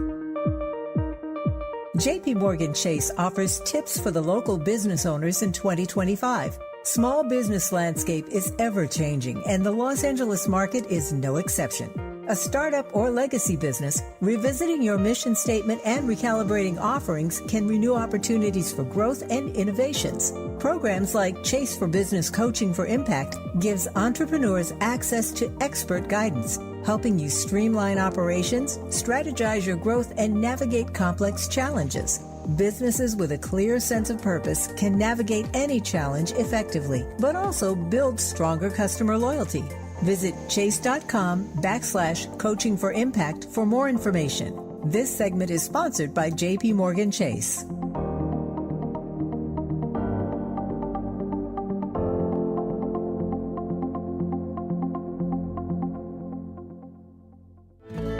JP Morgan Chase offers tips for the local business owners in 2025. Small business landscape is ever changing, and the Los Angeles market is no exception. A startup or legacy business, revisiting your mission statement and recalibrating offerings can renew opportunities for growth and innovations. Programs like Chase for Business Coaching for Impact gives entrepreneurs access to expert guidance, helping you streamline operations, strategize your growth, and navigate complex challenges. Businesses with a clear sense of purpose can navigate any challenge effectively, but also build stronger customer loyalty. Visit chase.com/coaching for impact for more information. This segment is sponsored by JP Morgan Chase.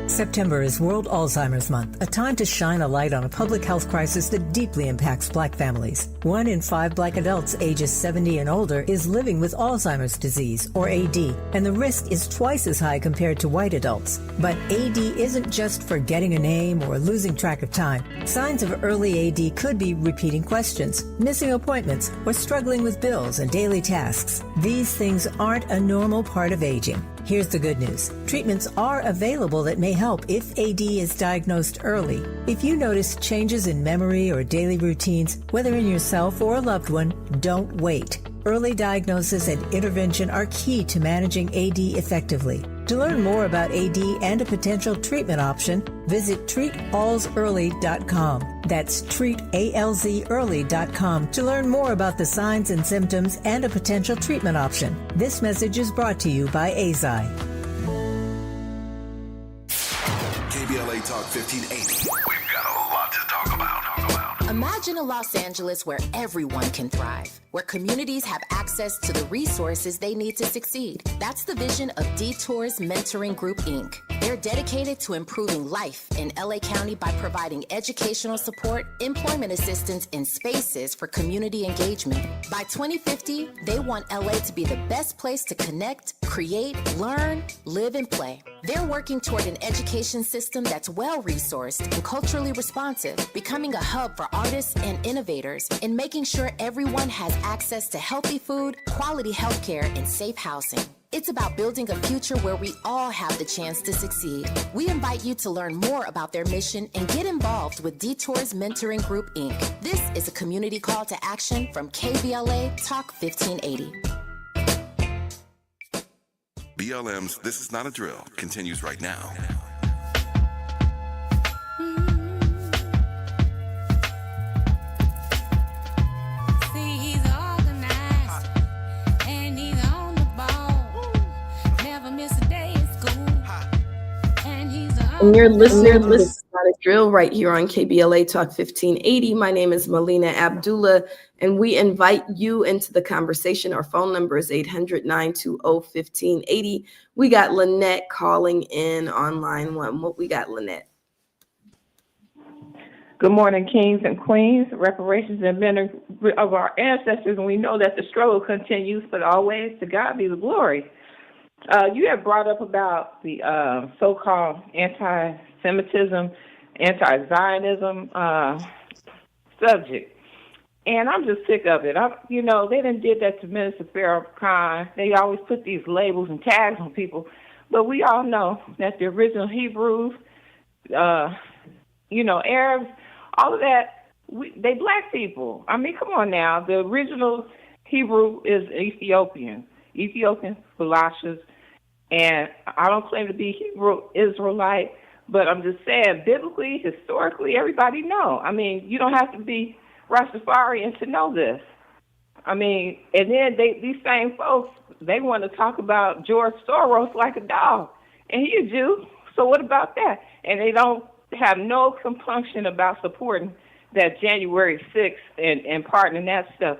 September is World Alzheimer's Month, a time to shine a light on a public health crisis that deeply impacts Black families. 1 in 5 Black adults ages 70 and older is living with Alzheimer's disease, or AD, and the risk is twice as high compared to white adults. But AD isn't just forgetting a name or losing track of time. Signs of early AD could be repeating questions, missing appointments, or struggling with bills and daily tasks. These things aren't a normal part of aging. Here's the good news. Treatments are available that may help if AD is diagnosed early. If you notice changes in memory or daily routines, whether in yourself or a loved one, don't wait. Early diagnosis and intervention are key to managing AD effectively. To learn more about AD and a potential treatment option, visit treatalsearly.com. That's treatalzearly.com to learn more about the signs and symptoms and a potential treatment option. This message is brought to you by AZI. KBLA Talk 1580. We've got a lot to talk about. Imagine a Los Angeles where everyone can thrive, where communities have access to the resources they need to succeed. That's the vision of Detours Mentoring Group, Inc. They're dedicated to improving life in LA County by providing educational support, employment assistance, and spaces for community engagement. By 2050, they want LA to be the best place to connect, create, learn, live, and play. They're working toward an education system that's well-resourced and culturally responsive, becoming a hub for artists and innovators, and making sure everyone has access to healthy food, quality healthcare, and safe housing. It's about building a future where we all have the chance to succeed. We invite you to learn more about their mission and get involved with Detours Mentoring Group, Inc. This is a community call to action from KBLA Talk 1580. BLM's This Is Not a Drill continues right now. See, he's organized and he's on the ball. Never miss a day at school. And he's And you're listening to This Is Not a Drill right here on KBLA Talk 1580. My name is Melina Abdullah, and we invite you into the conversation. Our phone number is 800-920-1580. We got Lynette calling in on line one. What we got, Lynette? Good morning, kings and queens, reparations and men of our ancestors, and we know that the struggle continues, but always to God be the glory. You have brought up about the so-called anti-Semitism, anti-Zionism subject, and I'm just sick of it. They done did that to Minister Farrakhan. They always put these labels and tags on people, but we all know that the original Hebrews, Arabs, all of that, they black people. I mean, come on now. The original Hebrew is Ethiopian Galatians, and I don't claim to be Hebrew Israelite, but I'm just saying, biblically, historically, everybody know. I mean, you don't have to be Rastafarian to know this. I mean, and then these same folks, they want to talk about George Soros like a dog, and he a Jew, so what about that? And they don't have no compunction about supporting that January 6th and pardoning that stuff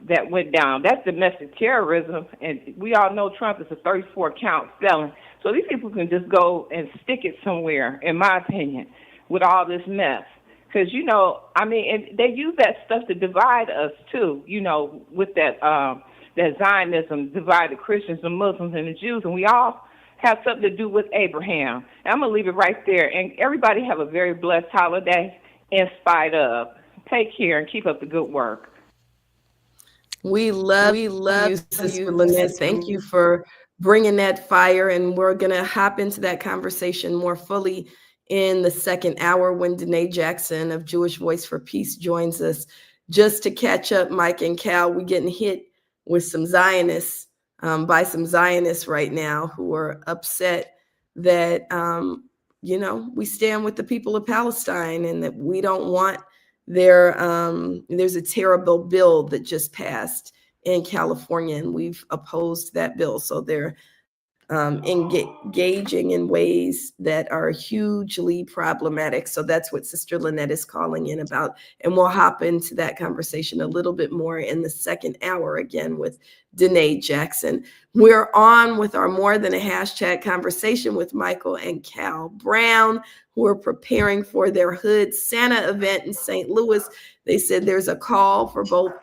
that went down. That's domestic terrorism, and we all know Trump is a 34-count felon. So these people can just go and stick it somewhere, in my opinion, with all this mess. Because, and they use that stuff to divide us, too, with that Zionism, divide the Christians, the Muslims, and the Jews, and we all have something to do with Abraham. And I'm going to leave it right there. And everybody have a very blessed holiday in spite of. Take care and keep up the good work. We love you, Sister Lynette. Thank you for bringing that fire. And we're going to hop into that conversation more fully in the second hour when Danae Jackson of Jewish Voice for Peace joins us. Just to catch up, Mike and Cal, we're getting hit with some Zionists. By some Zionists right now who are upset that, we stand with the people of Palestine and that we don't want there's a terrible bill that just passed in California, and we've opposed that bill. So they're engaging in ways that are hugely problematic. So that's what Sister Lynette is calling in about. And we'll hop into that conversation a little bit more in the second hour again with Danae Jackson. We're on with our More Than a Hashtag conversation with Michael and Cal Brown, who are preparing for their Hood Santa event in St. Louis. They said there's a call for both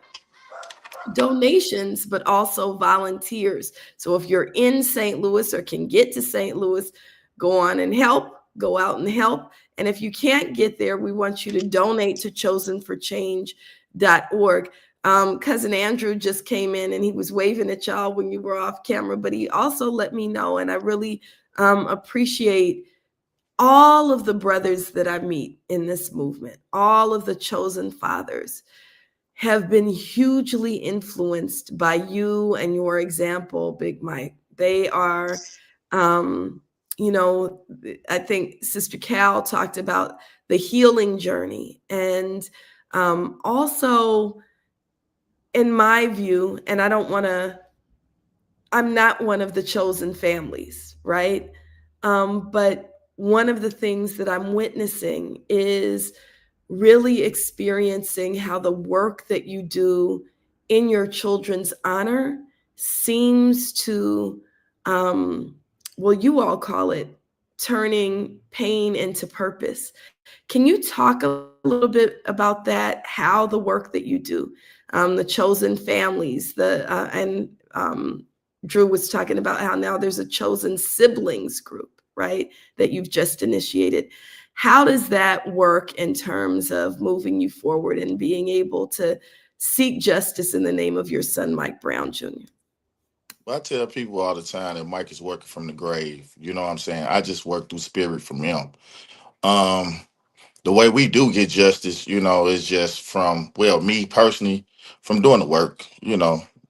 donations, but also volunteers. So if you're in St. Louis or can get to St. Louis, go on and help, go out and help. And if you can't get there, we want you to donate to chosenforchange.org. Cousin Andrew just came in and he was waving at y'all when you were off camera, but he also let me know, and I really appreciate all of the brothers that I meet in this movement, all of the chosen fathers have been hugely influenced by you and your example, Big Mike. They are, I think Sister Cal talked about the healing journey. And also, in my view, and I'm not one of the chosen families, right? But one of the things that I'm witnessing is really experiencing how the work that you do in your children's honor seems to, well, you all call it turning pain into purpose. Can you talk a little bit about that? How the work that you do, the chosen families, and Drew was talking about how now there's a chosen siblings group, right? That you've just initiated. How does that work in terms of moving you forward and being able to seek justice in the name of your son, Mike Brown Jr.? I tell people all the time that Mike is working from the grave. You know what I'm saying? I just work through spirit from him. Um, the way we do get justice, is just from, well, me personally, from doing the work.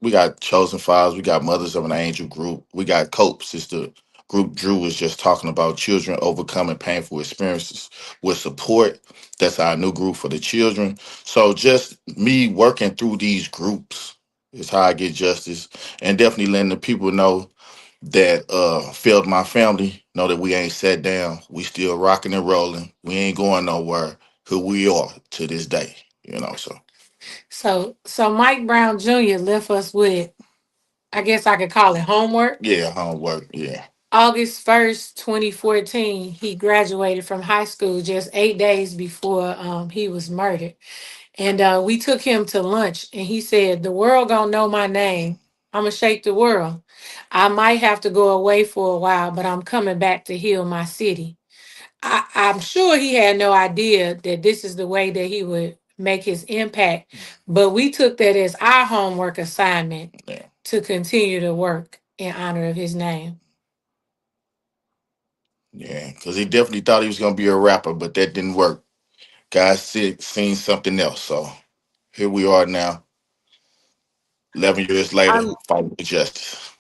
We got Chosen Files, we got Mothers of an Angel group, we got COPES, it's the group Drew was just talking about, children overcoming painful experiences with support. That's our new group for the children. So just me working through these groups is how I get justice, and definitely letting the people know that failed my family know that we ain't sat down. We still rocking and rolling. We ain't going nowhere. Who we are to this day, So Mike Brown Jr. left us with, I guess I could call it homework. Yeah, homework. Yeah. August 1st, 2014, he graduated from high school just 8 days before he was murdered. And we took him to lunch, and he said, "The world gonna know my name. I'm gonna shake the world. I might have to go away for a while, but I'm coming back to heal my city." I'm sure he had no idea that this is the way that he would make his impact, but we took that as our homework assignment to continue to work in honor of his name. Yeah, because he definitely thought he was gonna be a rapper, but that didn't work. God seen something else. So here we are now, 11 years later, fighting for justice.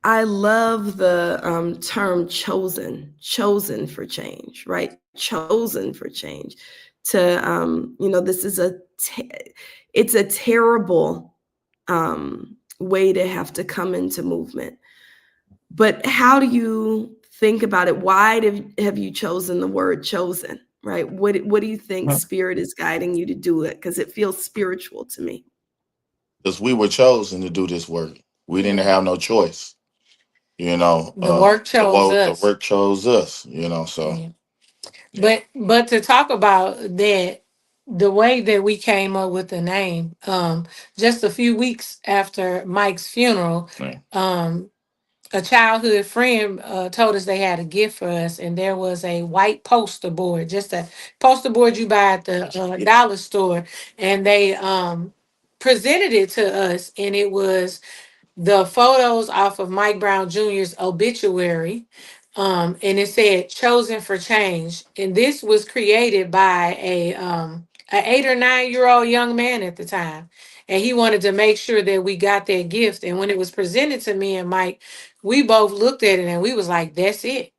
I love the term chosen for change, right? Chosen for change. This is it's a terrible way to have to come into movement. But how do you think about it? Why have you chosen the word chosen, right? What do you think spirit is guiding you to do it? Because it feels spiritual to me. Because we were chosen to do this work. We didn't have no choice. The work chose us. The work chose us. So. Yeah. But to talk about that, the way that we came up with the name, just a few weeks after Mike's funeral, a childhood friend told us they had a gift for us, and there was a white poster board, just a poster board you buy at the dollar store, and they presented it to us, and it was the photos off of Mike Brown Jr.'s obituary. And it said "Chosen for Change," and this was created by an 8 or 9 year old young man at the time, and he wanted to make sure that we got that gift. And when it was presented to me and Mike, we both looked at it and we was like, "That's it.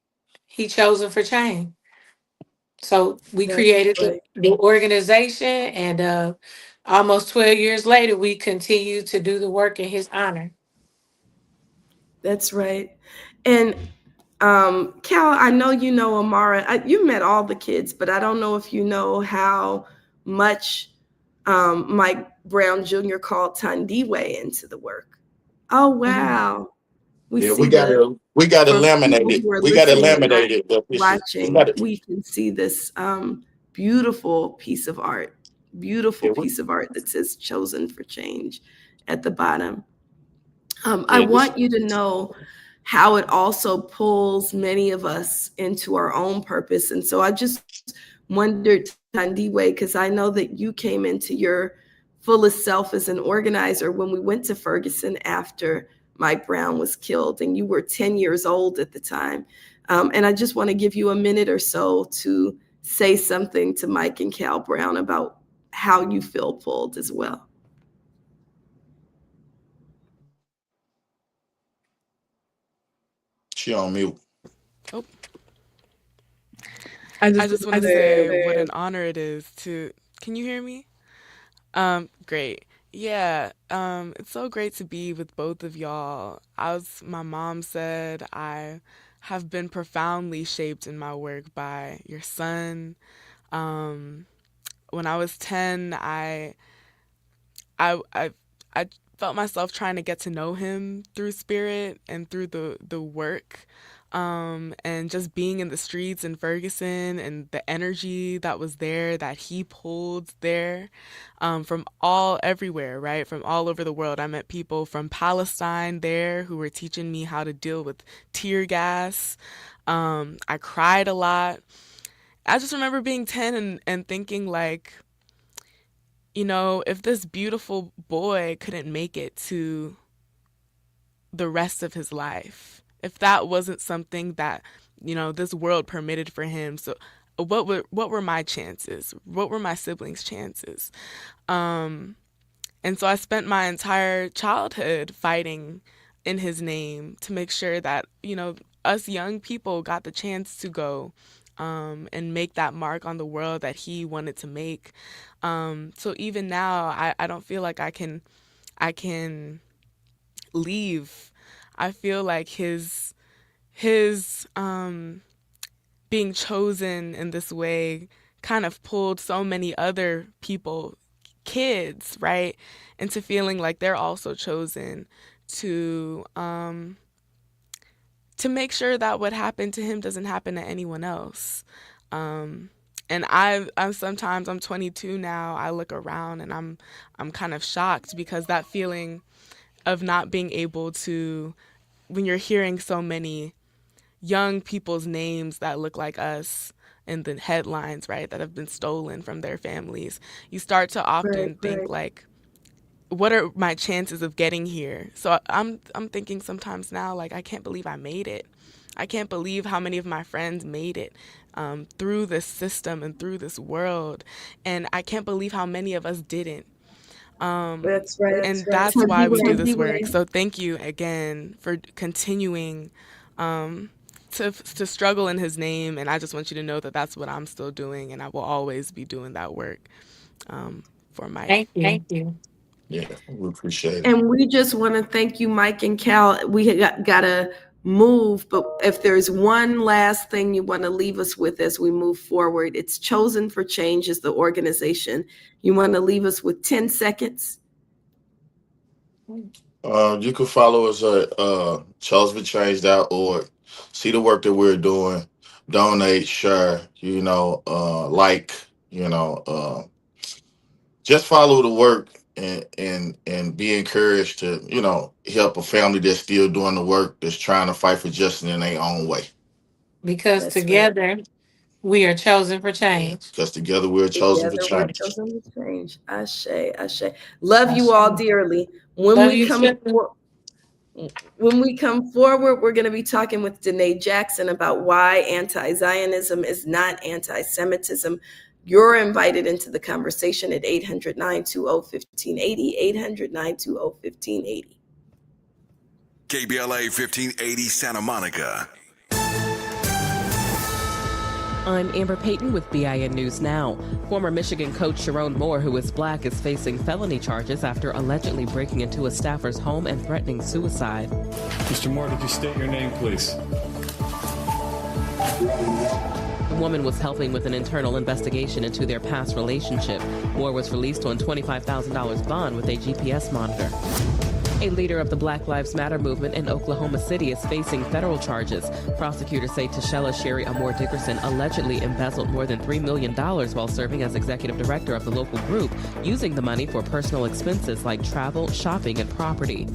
He chosen for change." So we created the organization, and almost 12 years later, we continue to do the work in his honor. That's right. And Cal, I know you know Amara. You met all the kids, but I don't know if you know how much Mike Brown Jr. called Tandiwe into the work. Oh wow. We got to laminate it. We got to laminate it. Watching, we can see this beautiful piece of art. Beautiful piece of art that says "Chosen for Change" at the bottom. I want you to know how it also pulls many of us into our own purpose. And so I just wondered, Tandiwe, because I know that you came into your fullest self as an organizer when we went to Ferguson after Mike Brown was killed, and you were 10 years old at the time. And I just want to give you a minute or so to say something to Mike and Cal Brown about how you feel pulled as well. She on mute. Oh. I just want to say what an honor it is to. Can you hear me? Great. Yeah. It's so great to be with both of y'all. As my mom said, I have been profoundly shaped in my work by your son, When I was 10, I felt myself trying to get to know him through spirit and through the work, and just being in the streets in Ferguson and the energy that was there, that he pulled there, from everywhere, right? From all over the world. I met people from Palestine there who were teaching me how to deal with tear gas. I cried a lot. I just remember being 10 and thinking, like, you know, if this beautiful boy couldn't make it to the rest of his life, if that wasn't something that, you know, this world permitted for him, so what were my chances? What were my siblings' chances? And so I spent my entire childhood fighting in his name to make sure that, you know, us young people got the chance to go and make that mark on the world that he wanted to make. So even now, I don't feel like I can leave. I feel like his being chosen in this way kind of pulled so many other people, kids, right, into feeling like they're also chosen to make sure that what happened to him doesn't happen to anyone else. And I'm sometimes, I'm 22 now, I look around and I'm kind of shocked, because that feeling of not being able to, when you're hearing so many young people's names that look like us in the headlines, right, that have been stolen from their families, you start to often think like, what are my chances of getting here? So I'm thinking sometimes now, like, I can't believe I made it. I can't believe how many of my friends made it through this system and through this world. And I can't believe how many of us didn't. That's right. And that's why we do this work. So thank you again for continuing to struggle in his name. And I just want you to know that that's what I'm still doing. And I will always be doing that work for Mike. Thank you. Yeah, we appreciate it. And we just want to thank you, Mike and Cal. We got to move, but if there's one last thing you want to leave us with as we move forward, it's Chosen for Change is the organization. You want to leave us with 10 seconds? You can follow us at chosenforchange.org. See the work that we're doing. Donate, share, like, just follow the work and be encouraged to, help a family that's still doing the work, that's trying to fight for justice in their own way. Because together we are chosen for change. Because together we're chosen for Together we're change. chosen for change. Ashe, ashe. Love you all dearly. When we come forward, we're going to be talking with Danae Jackson about why anti-Zionism is not anti-Semitism. You're invited into the conversation at 800-920-1580, 800-920-1580. KBLA 1580 Santa Monica. I'm Amber Payton with BIN News Now. Former Michigan coach Sharon Moore, who is black, is facing felony charges after allegedly breaking into a staffer's home and threatening suicide. Mr. Moore, could you state your name, please? The woman was helping with an internal investigation into their past relationship. Moore was released on $25,000 bond with a GPS monitor. A leader of the Black Lives Matter movement in Oklahoma City is facing federal charges. Prosecutors say Tashella Sherry Amore Dickerson allegedly embezzled more than $3 million while serving as executive director of the local group, using the money for personal expenses like travel, shopping, and property.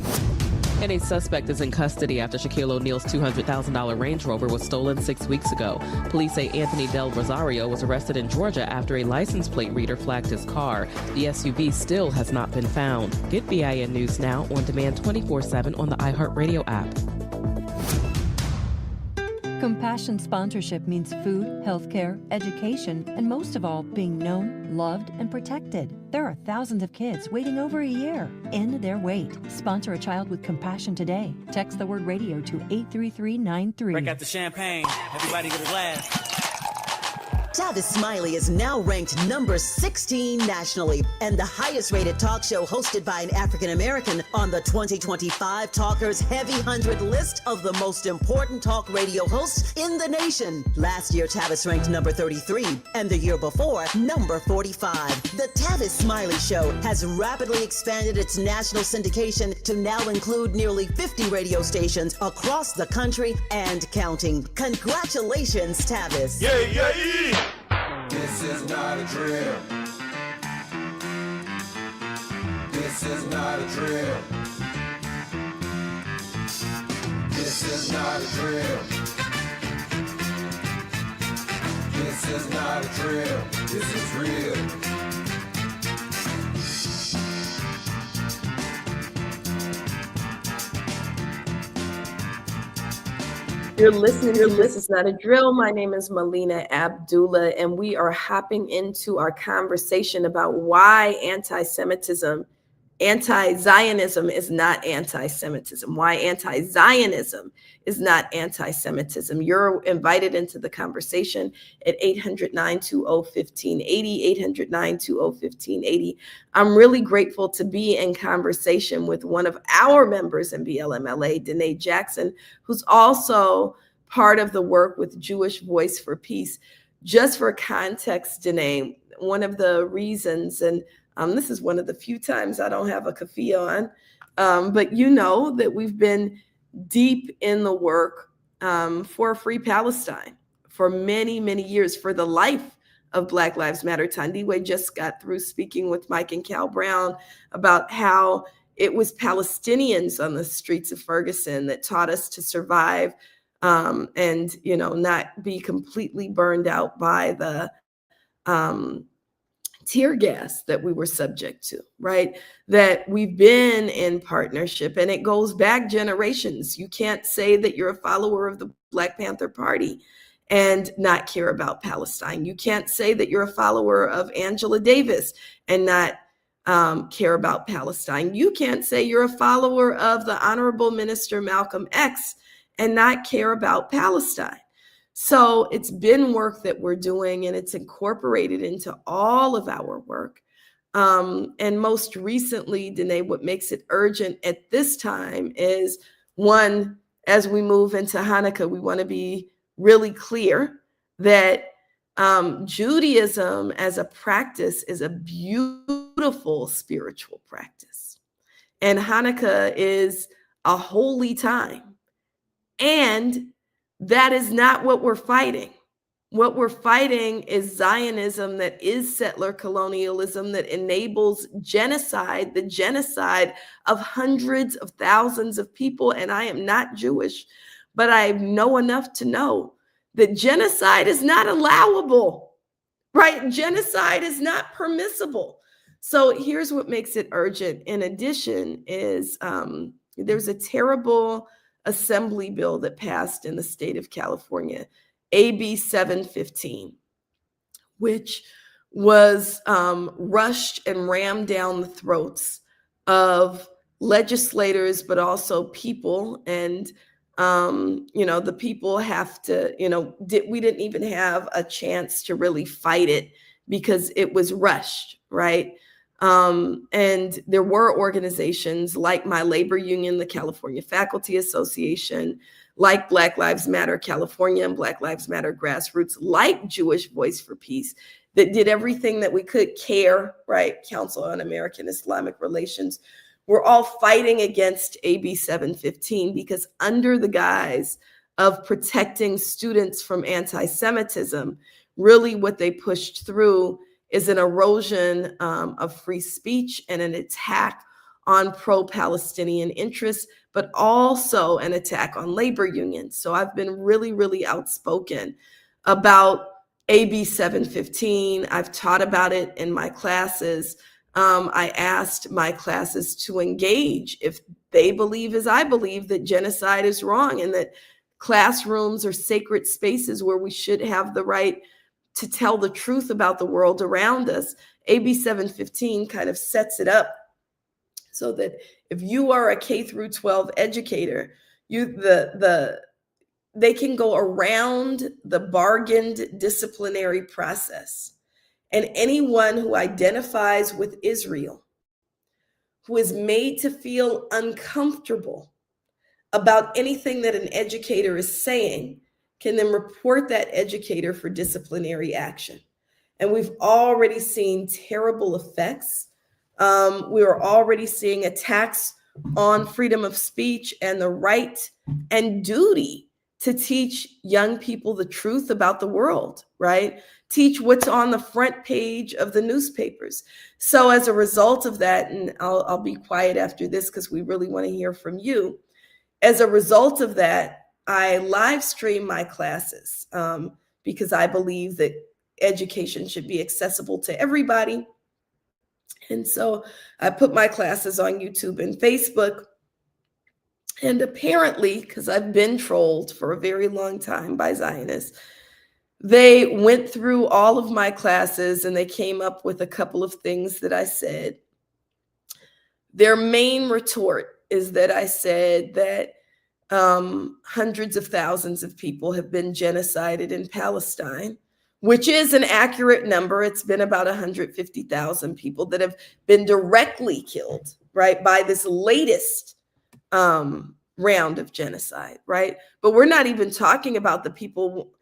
And a suspect is in custody after Shaquille O'Neal's $200,000 Range Rover was stolen 6 weeks ago. Police say Anthony Del Rosario was arrested in Georgia after a license plate reader flagged his car. The SUV still has not been found. Get BIN News Now on demand 24/7 on the iHeartRadio app. Compassion sponsorship means food, healthcare, education, and most of all, being known, loved, and protected. There are thousands of kids waiting over a year. End their wait. Sponsor a child with compassion today. Text the word radio to 83393. Break out the champagne. Everybody get a glass. Tavis Smiley is now ranked number 16 nationally and the highest rated talk show hosted by an African American on the 2025 Talkers Heavy 100 list of the most important talk radio hosts in the nation. Last year, Tavis ranked number 33, and the year before, number 45. The Tavis Smiley Show has rapidly expanded its national syndication to now include nearly 50 radio stations across the country and counting. Congratulations, Tavis. Yeah, yeah, yeah. This is not a drill. This is not a drill. This is not a drill. This is not a drill. This is real. You're listening to This Is Not a Drill. My name is Melina Abdullah, and we are hopping into our conversation about why anti-Zionism is not anti-Semitism, why anti-Zionism is not anti-Semitism. You're invited into the conversation at 800-920-1580, 800-920-1580. I'm really grateful to be in conversation with one of our members in BLMLA, Danae Jackson, who's also part of the work with Jewish Voice for Peace. Just for context, Danae, one of the reasons, and this is one of the few times I don't have a keffiyeh on, but you know that we've been deep in the work for a free Palestine for many, many years, for the life of Black Lives Matter. Tandiwe just got through speaking with Mike and Cal Brown about how it was Palestinians on the streets of Ferguson that taught us to survive and, you know, not be completely burned out by the tear gas that we were subject to, right? That we've been in partnership, and it goes back generations. You can't say that you're a follower of the Black Panther Party and not care about Palestine. You can't say that you're a follower of Angela Davis and not care about Palestine. You can't say you're a follower of the Honorable Minister Malcolm X and not care about Palestine. So it's been work that we're doing, and it's incorporated into all of our work. And most recently, Danae, what makes it urgent at this time is, one, as we move into Hanukkah, we want to be really clear that Judaism as a practice is a beautiful spiritual practice. And Hanukkah is a holy time. And that is not what we're fighting. What we're fighting is Zionism that is settler colonialism that enables genocide, the genocide of hundreds of thousands of people. And I am not Jewish, but I know enough to know that genocide is not allowable, right? Genocide is not permissible. So here's what makes it urgent. In addition is there's a terrible assembly bill that passed in the state of California, AB 715, which was rushed and rammed down the throats of legislators, but also people. And, the people have to, we didn't even have a chance to really fight it because it was rushed, right? And there were organizations like my labor union, the California Faculty Association, like Black Lives Matter California and Black Lives Matter Grassroots, like Jewish Voice for Peace, that did everything that we could. CARE, right? Council on American Islamic Relations. We're all fighting against AB 715 because under the guise of protecting students from anti-Semitism, really what they pushed through is an erosion of free speech and an attack on pro-Palestinian interests, but also an attack on labor unions. So I've been really, really outspoken about AB 715. I've taught about it in my classes. I asked my classes to engage if they believe, as I believe, that genocide is wrong and that classrooms are sacred spaces where we should have the right to tell the truth about the world around us. AB 715 kind of sets it up so that if you are a K through 12 educator, the they can go around the bargained disciplinary process. And anyone who identifies with Israel, who is made to feel uncomfortable about anything that an educator is saying, can then report that educator for disciplinary action. And we've already seen terrible effects. We are already seeing attacks on freedom of speech and the right and duty to teach young people the truth about the world, right? Teach what's on the front page of the newspapers. So as a result of that, and I'll be quiet after this because we really want to hear from you. As a result of that, I live stream my classes because I believe that education should be accessible to everybody. And so I put my classes on YouTube and Facebook. And apparently, because I've been trolled for a very long time by Zionists, they went through all of my classes and they came up with a couple of things that I said. Their main retort is that I said that hundreds of thousands of people have been genocided in Palestine, which is an accurate number. It's been about 150,000 people that have been directly killed, right, by this latest round of genocide, right? But we're not even talking about the people.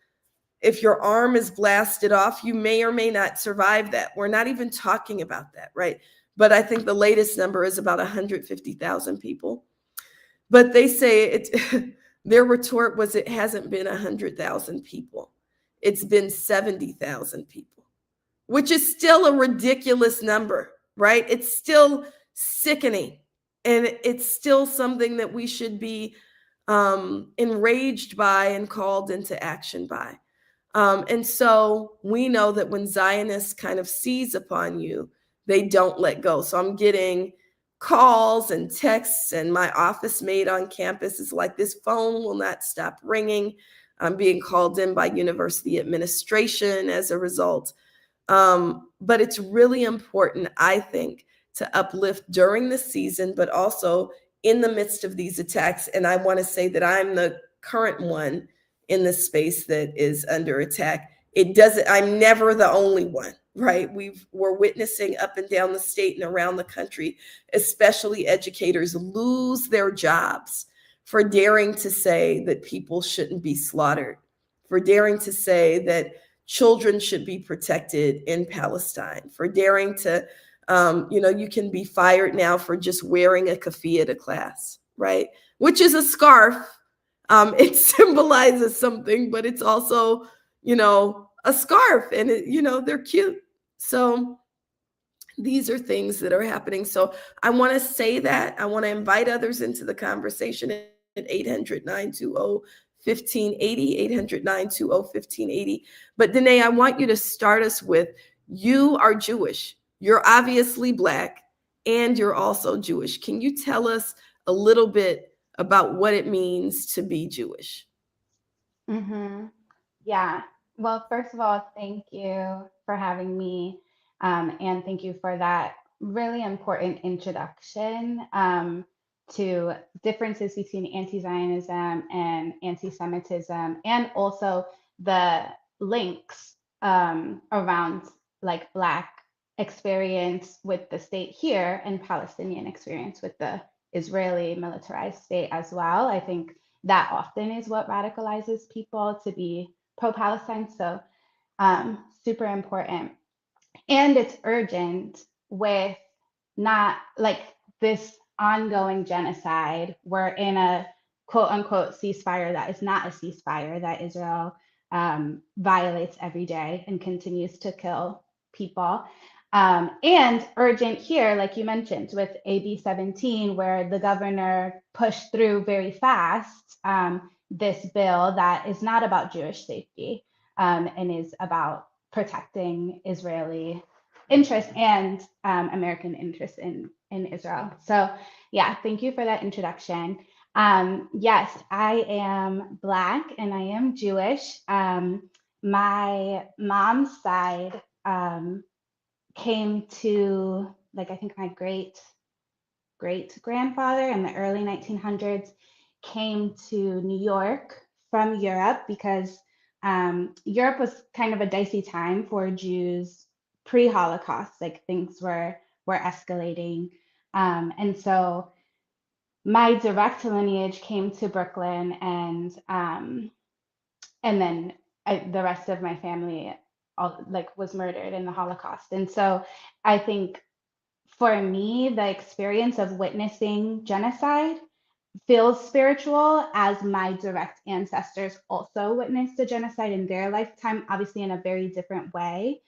If your arm is blasted off, you may or may not survive that. We're not even talking about that, right? But I think the latest number is about 150,000 people. But they say their retort was it hasn't been 100,000 people. It's been 70,000 people, which is still a ridiculous number, right? It's still sickening. And it's still something that we should be enraged by and called into action by. And so we know that when Zionists kind of seize upon you, they don't let go. So I'm getting calls and texts, and my office mate on campus is like, this phone will not stop ringing. I'm being called in by university administration as a result. But it's really important, I think, to uplift during the season, but also in the midst of these attacks. And I want to say that I'm the current one in the space that is under attack. I'm never the only one, right? We're witnessing up and down the state and around the country, especially educators lose their jobs for daring to say that people shouldn't be slaughtered, for daring to say that children should be protected in Palestine, for daring to, you can be fired now for just wearing a keffiyeh to class, right? Which is a scarf. It symbolizes something, but it's also, a scarf, and they're cute. So these are things that are happening. So I want to say that. I want to invite others into the conversation at 800-920-1580, 800-920-1580. But Danae, I want you to start us with, you are Jewish. You're obviously Black, and you're also Jewish. Can you tell us a little bit about what it means to be Jewish? Mm-hmm. Yeah. Well, first of all, thank you for having me. And thank you for that really important introduction to differences between anti-Zionism and anti-Semitism, and also the links around like Black experience with the state here and Palestinian experience with the Israeli militarized state as well. I think that often is what radicalizes people to be pro-Palestine. So super important. And it's urgent with not like this ongoing genocide. We're in a quote unquote ceasefire that is not a ceasefire, that Israel violates every day and continues to kill people. And urgent here, like you mentioned, with AB 17, where the governor pushed through very fast this bill that is not about Jewish safety and is about protecting Israeli interests and American interests in Israel. So yeah, thank you for that introduction. Yes, I am Black and I am Jewish. My mom's side came to, like, I think my great grandfather in the early 1900s came to New York from Europe because Europe was kind of a dicey time for Jews pre-Holocaust. Like things were escalating, and so my direct lineage came to Brooklyn, and then the rest of my family was murdered in the Holocaust. And so I think for me, the experience of witnessing genocide feels spiritual, as my direct ancestors also witnessed a genocide in their lifetime, obviously in a very different way,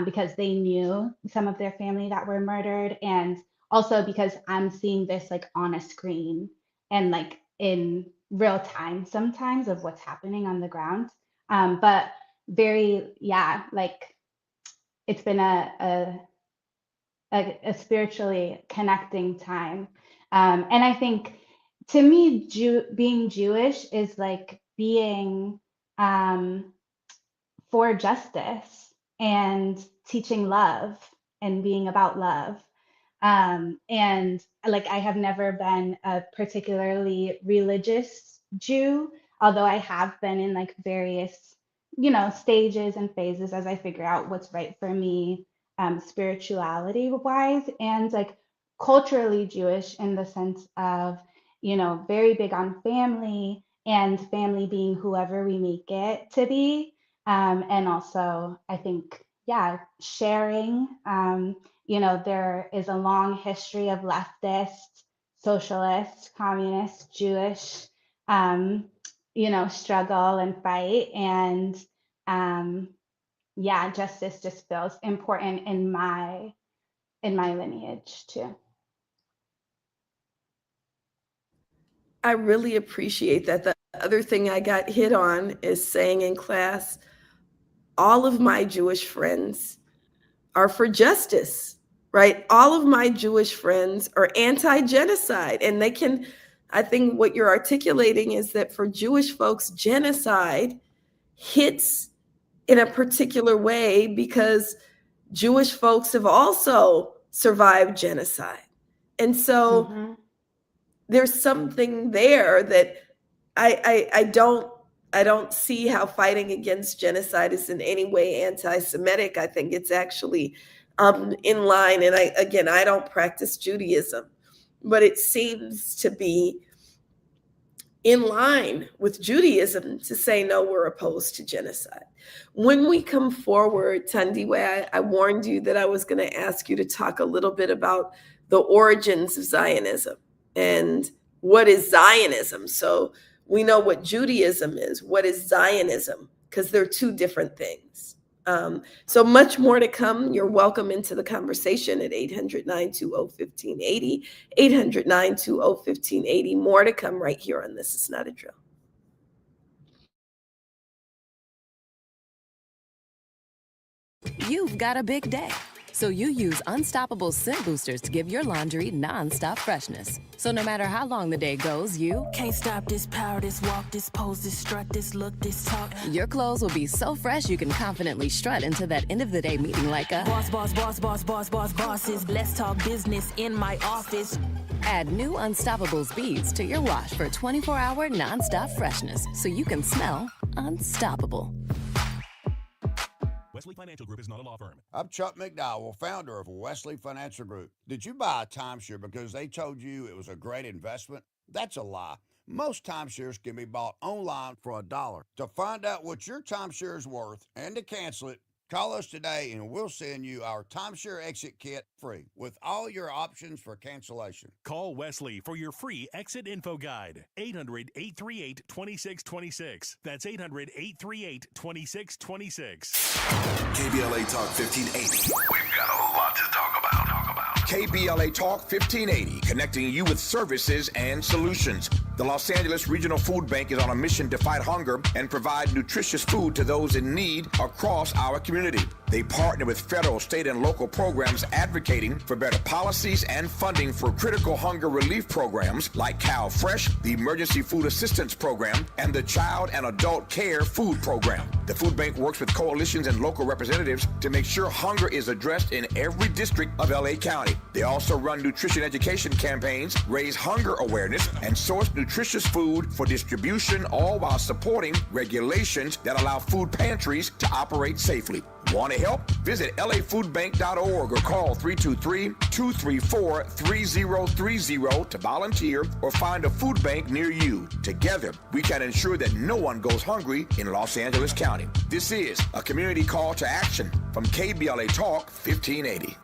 because they knew some of their family that were murdered, and also because I'm seeing this like on a screen and like in real time sometimes of what's happening on the ground. But very, yeah, like it's been a spiritually connecting time. And I think to me, being Jewish is like being for justice and teaching love and being about love. And like I have never been a particularly religious Jew, although I have been in like various, stages and phases as I figure out what's right for me, spirituality wise, and like culturally Jewish in the sense of, very big on family and family being whoever we make it to be. And also, I think, yeah, sharing. There is a long history of leftist, socialist, communist, Jewish, struggle and fight. And yeah, justice just feels important in my lineage too. I really appreciate that. The other thing I got hit on is saying in class, all of my Jewish friends are for justice, right? All of my Jewish friends are anti-genocide. And I think what you're articulating is that for Jewish folks, genocide hits in a particular way because Jewish folks have also survived genocide. And so there's something there that I don't see how fighting against genocide is in any way anti-Semitic. I think it's actually in line. And I don't practice Judaism, but it seems to be in line with Judaism to say, no, we're opposed to genocide. When we come forward, Thandiwe, I warned you that I was going to ask you to talk a little bit about the origins of Zionism and what is Zionism. So we know what Judaism is. What is Zionism? Because they're two different things. So much more to come. You're welcome into the conversation at 800-920-1580, 800-920-1580. More to come right here on This Is Not a Drill. You've got a big day, so you use Unstoppable Scent Boosters to give your laundry non-stop freshness. So no matter how long the day goes, you can't stop this power, this walk, this pose, this strut, this look, this talk. Your clothes will be so fresh you can confidently strut into that end of the day meeting like a boss, boss, boss, boss, boss, boss, bosses. Let's talk business in my office. Add new Unstoppable beads to your wash for 24-hour non-stop freshness so you can smell unstoppable. Wesley Financial Group is not a law firm. I'm Chuck McDowell, founder of Wesley Financial Group. Did you buy a timeshare because they told you it was a great investment? That's a lie. Most timeshares can be bought online for $1. To find out what your timeshare is worth and to cancel it, call us today and we'll send you our timeshare exit kit free with all your options for cancellation. Call Wesley for your free exit info guide. 800-838-2626. That's 800-838-2626. KBLA Talk 1580. We've got a lot to talk about. KBLA Talk 1580, connecting you with services and solutions. The Los Angeles Regional Food Bank is on a mission to fight hunger and provide nutritious food to those in need across our community. They partner with federal, state, and local programs advocating for better policies and funding for critical hunger relief programs like Cal Fresh, the Emergency Food Assistance Program, and the Child and Adult Care Food Program. The food bank works with coalitions and local representatives to make sure hunger is addressed in every district of LA County. They also run nutrition education campaigns, raise hunger awareness, and source nutritious food for distribution, all while supporting regulations that allow food pantries to operate safely. Want to help? Visit lafoodbank.org or call 323-234-3030 to volunteer or find a food bank near you. Together, we can ensure that no one goes hungry in Los Angeles County. This is a community call to action from KBLA Talk 1580.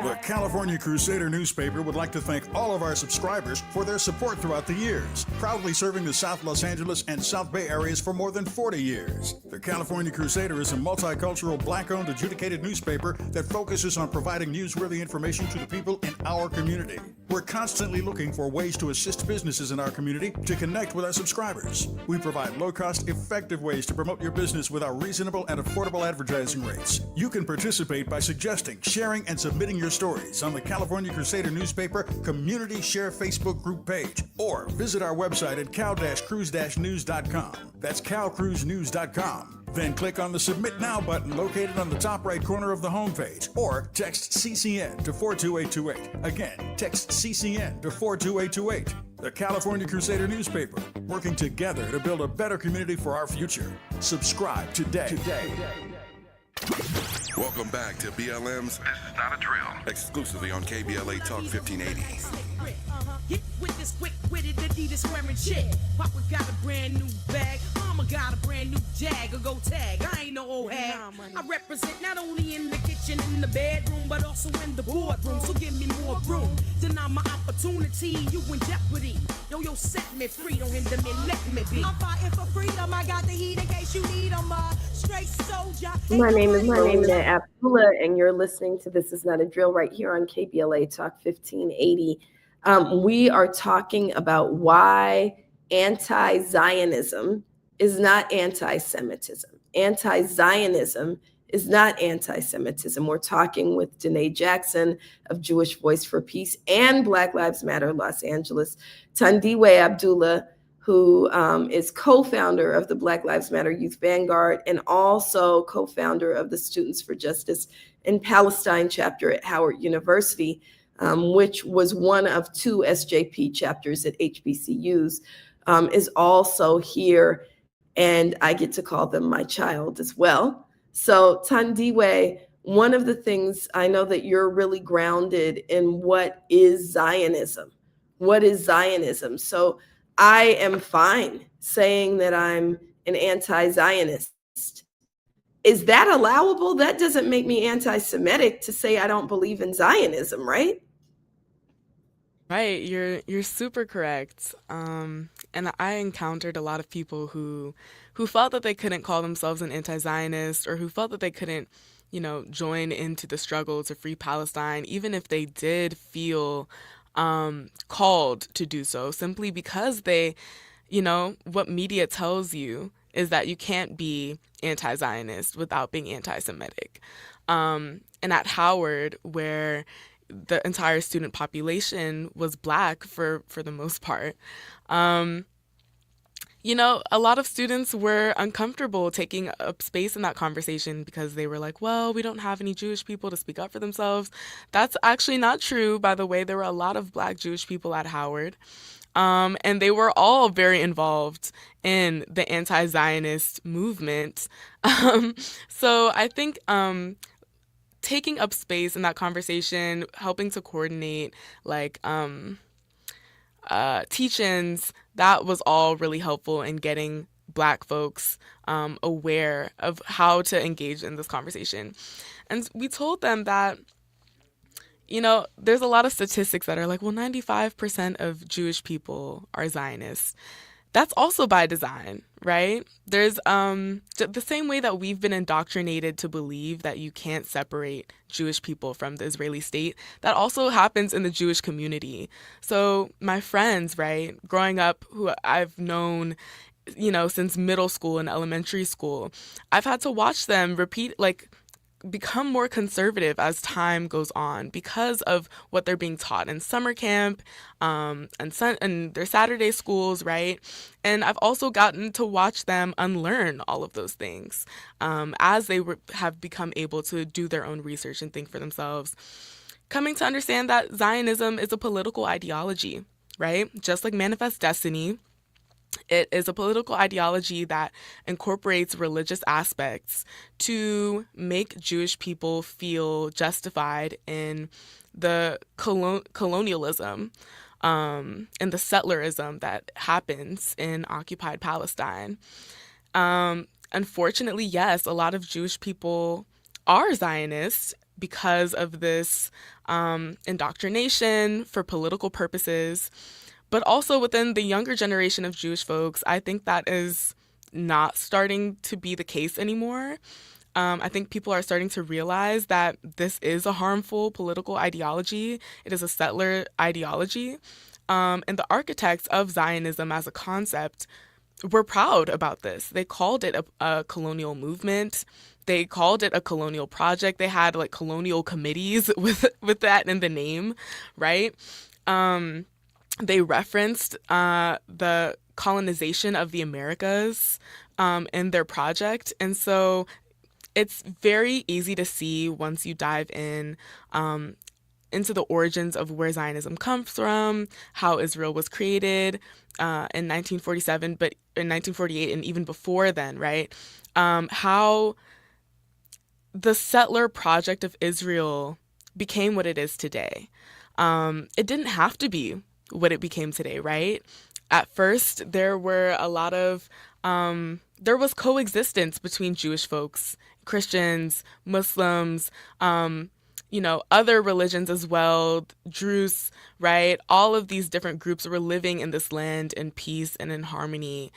The California Crusader newspaper would like to thank all of our subscribers for their support throughout the years, proudly serving the South Los Angeles and South Bay areas for more than 40 years. The California Crusader is a multicultural, black-owned, adjudicated newspaper that focuses on providing newsworthy information to the people in our community. We're constantly looking for ways to assist businesses in our community to connect with our subscribers. We provide low-cost, effective ways to promote your business with our reasonable and affordable advertising rates. You can participate by suggesting, sharing, and submitting your stories on the California Crusader newspaper Community Share Facebook group page, or visit our website at cal-cruise-news.com. That's calcruisenews.com. Then click on the Submit Now button located on the top right corner of the homepage, or text CCN to 42828. Again, text CCN to 42828. The California Crusader newspaper, working together to build a better community for our future. Subscribe today. Welcome back to BLM's This Is Not a Drill, exclusively on KBLA Talk 1580. Get with this quick-witted Adidas wearing chick. Papa got a brand new bag. Mama got a brand new Jag or go tag. I ain't no old hag. I represent not only in the kitchen and the bedroom, but also in the boardroom. So give me more room. Deny my opportunity, you in jeopardy. Yo, set me free, don't hinder me, let me be. I'm fighting for freedom. I got the heat in case you need them. Straight soldier. My name is Marina Abdullah, and you're listening to This Is Not a Drill right here on KBLA Talk 1580. We are talking about why anti-Zionism is not anti-Semitism. Anti-Zionism is not anti-Semitism. We're talking with Danae Jackson of Jewish Voice for Peace and Black Lives Matter Los Angeles, Tandiwe Abdullah, who is co-founder of the Black Lives Matter Youth Vanguard and also co-founder of the Students for Justice in Palestine chapter at Howard University, which was one of two SJP chapters at HBCUs, is also here, and I get to call them my child as well. So Tandiwe, one of the things I know that you're really grounded in what is Zionism. What is Zionism? So I am fine saying that I'm an anti-Zionist. Is that allowable? That doesn't make me anti-Semitic to say I don't believe in Zionism, right? Right, you're super correct. And I encountered a lot of people who felt that they couldn't call themselves an anti-Zionist, or who felt that they couldn't, join into the struggle to free Palestine, even if they did feel called to do so, simply because they, what media tells you is that you can't be anti-Zionist without being anti-Semitic. And at Howard, where the entire student population was Black for the most part, a lot of students were uncomfortable taking up space in that conversation because they were like, well, we don't have any Jewish people to speak up for themselves. That's actually not true. By the way, there were a lot of Black Jewish people at Howard. And they were all very involved in the anti-Zionist movement. So I think taking up space in that conversation, helping to coordinate teach-ins, that was all really helpful in getting Black folks aware of how to engage in this conversation. And we told them that, there's a lot of statistics that are like, well, 95% of Jewish people are Zionists. That's also by design, right? There's the same way that we've been indoctrinated to believe that you can't separate Jewish people from the Israeli state, that also happens in the Jewish community. So my friends, right, growing up, who I've known, since middle school and elementary school, I've had to watch them become more conservative as time goes on because of what they're being taught in summer camp and their Saturday schools, right? And I've also gotten to watch them unlearn all of those things as they have become able to do their own research and think for themselves. coming to understand that Zionism is a political ideology, right? Just like Manifest Destiny, it is a political ideology that incorporates religious aspects to make Jewish people feel justified in the colonialism and the settlerism that happens in occupied Palestine. Unfortunately, yes, a lot of Jewish people are Zionists because of this indoctrination for political purposes. But also within the younger generation of Jewish folks, I think that is not starting to be the case anymore. I think people are starting to realize that this is a harmful political ideology. It is a settler ideology. And the architects of Zionism as a concept were proud about this. They called it a colonial movement. They called it a colonial project. They had like colonial committees with that in the name, right? They referenced the colonization of the Americas in their project. And so it's very easy to see once you dive in into the origins of where Zionism comes from, how Israel was created in 1947, but in 1948 and even before then, right? How the settler project of Israel became what it is today. It didn't have to be what it became today, right? At first, there were a lot of, there was coexistence between Jewish folks, Christians, Muslims, other religions as well, Druze, right? All of these different groups were living in this land in peace and in harmony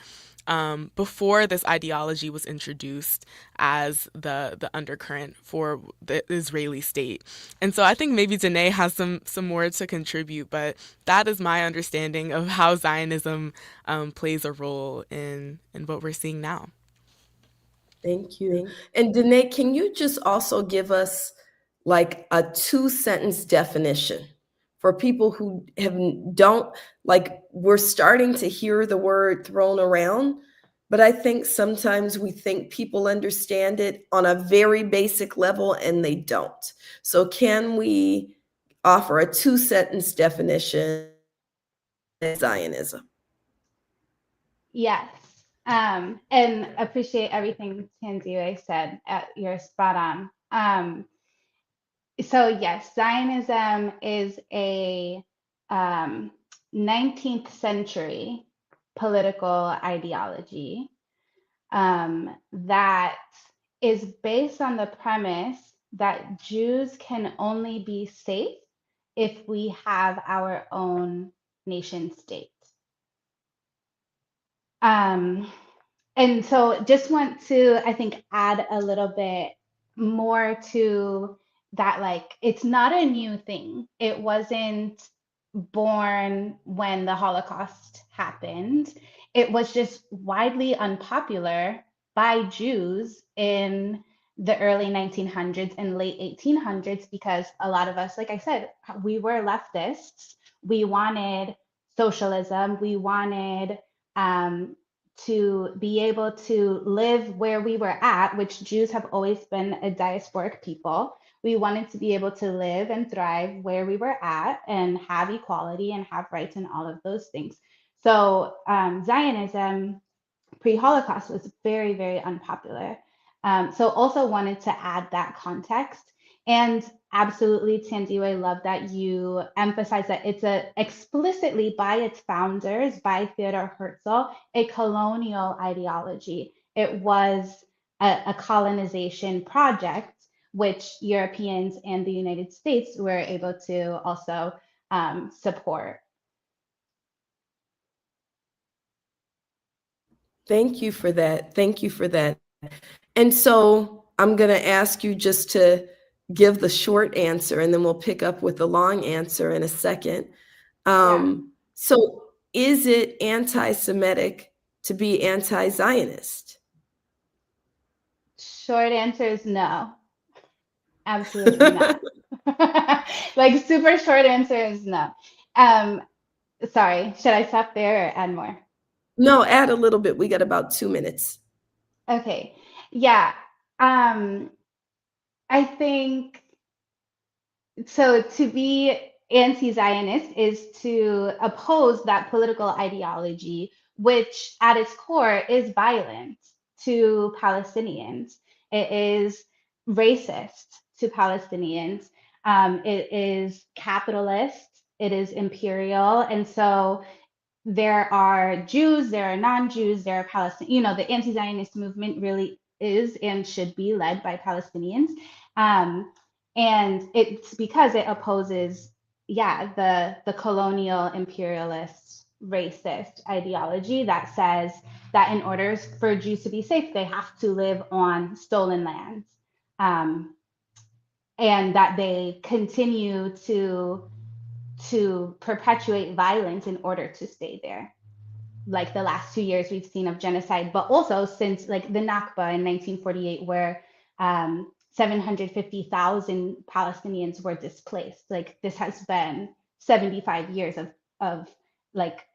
before this ideology was introduced as the undercurrent for the Israeli state. And so I think maybe Danae has some more to contribute, but that is my understanding of how Zionism plays a role in what we're seeing now. Thank you. And Danae, can you just also give us like a 2-sentence definition for people who don't, like, we're starting to hear the word thrown around, but I think sometimes we think people understand it on a very basic level and they don't. So can we offer a 2-sentence definition of Zionism? Yes. And appreciate everything Tanzio said. You're spot on. So yes, Zionism is a 19th century political ideology that is based on the premise that Jews can only be safe if we have our own nation state. And so just want to, I think, add a little bit more to that. Like, it's not a new thing. It wasn't born when the Holocaust happened. It was just widely unpopular by Jews in the early 1900s and late 1800s because a lot of us, like I said, we were leftists. We wanted socialism. We wanted to be able to live where we were at, which Jews have always been a diasporic people. We wanted to be able to live and thrive where we were at and have equality and have rights and all of those things. So Zionism pre-Holocaust was very, very unpopular. So also wanted to add that context. And absolutely, Tandiwe, I love that you emphasize that it's explicitly by its founders, by Theodor Herzl, a colonial ideology. It was a colonization project, which Europeans and the United States were able to also support. Thank you for that. Thank you for that. And so I'm going to ask you just to give the short answer, and then we'll pick up with the long answer in a second. So is it anti-Semitic to be anti-Zionist? Short answer is no. Absolutely not. Like, super short answer is no. Sorry, should I stop there or add more? No, add a little bit. We got about 2 minutes. Okay. Yeah. I think So to be anti-Zionist is to oppose that political ideology, which at its core is violent to Palestinians. It is racist to Palestinians. It is capitalist. It is imperial. And so there are Jews, there are non-Jews, there are Palestinians. You know, the anti-Zionist movement really is and should be led by Palestinians. And it's because it opposes, the colonial, imperialist, racist ideology that says that in order for Jews to be safe, they have to live on stolen lands, and that they continue to perpetuate violence in order to stay there. Like the last 2 years we've seen of genocide, but also since like the Nakba in 1948, where 750,000 Palestinians were displaced. Like this has been 75 years of like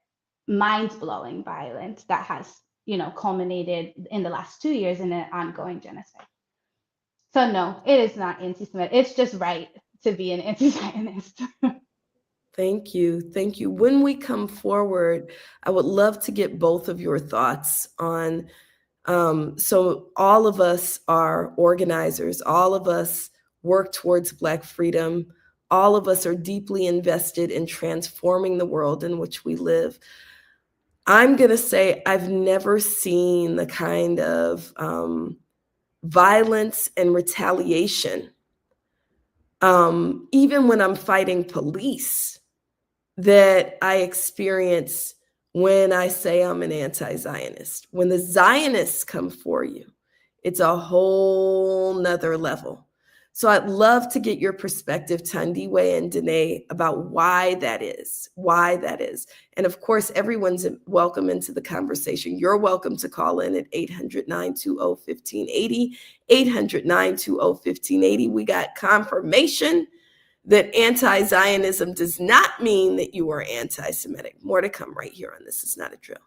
mind-blowing violence that has, culminated in the last 2 years in an ongoing genocide. So no, it is not anti-Semitic. It's just right to be an anti-Zionist. Thank you. Thank you. When we come forward, I would love to get both of your thoughts on, so all of us are organizers, all of us work towards Black freedom, all of us are deeply invested in transforming the world in which we live. I'm going to say I've never seen the kind of violence and retaliation, even when I'm fighting police, that I experience when I say I'm an anti-Zionist. When the Zionists come for you, it's a whole nother level. So I'd love to get your perspective, Thandiwe and Danae, about why that is. And of course, everyone's welcome into the conversation. You're welcome to call in at 800-920-1580, 800-920-1580. We got confirmation that anti-Zionism does not mean that you are anti-Semitic. More to come right here on This Is Not a Drill.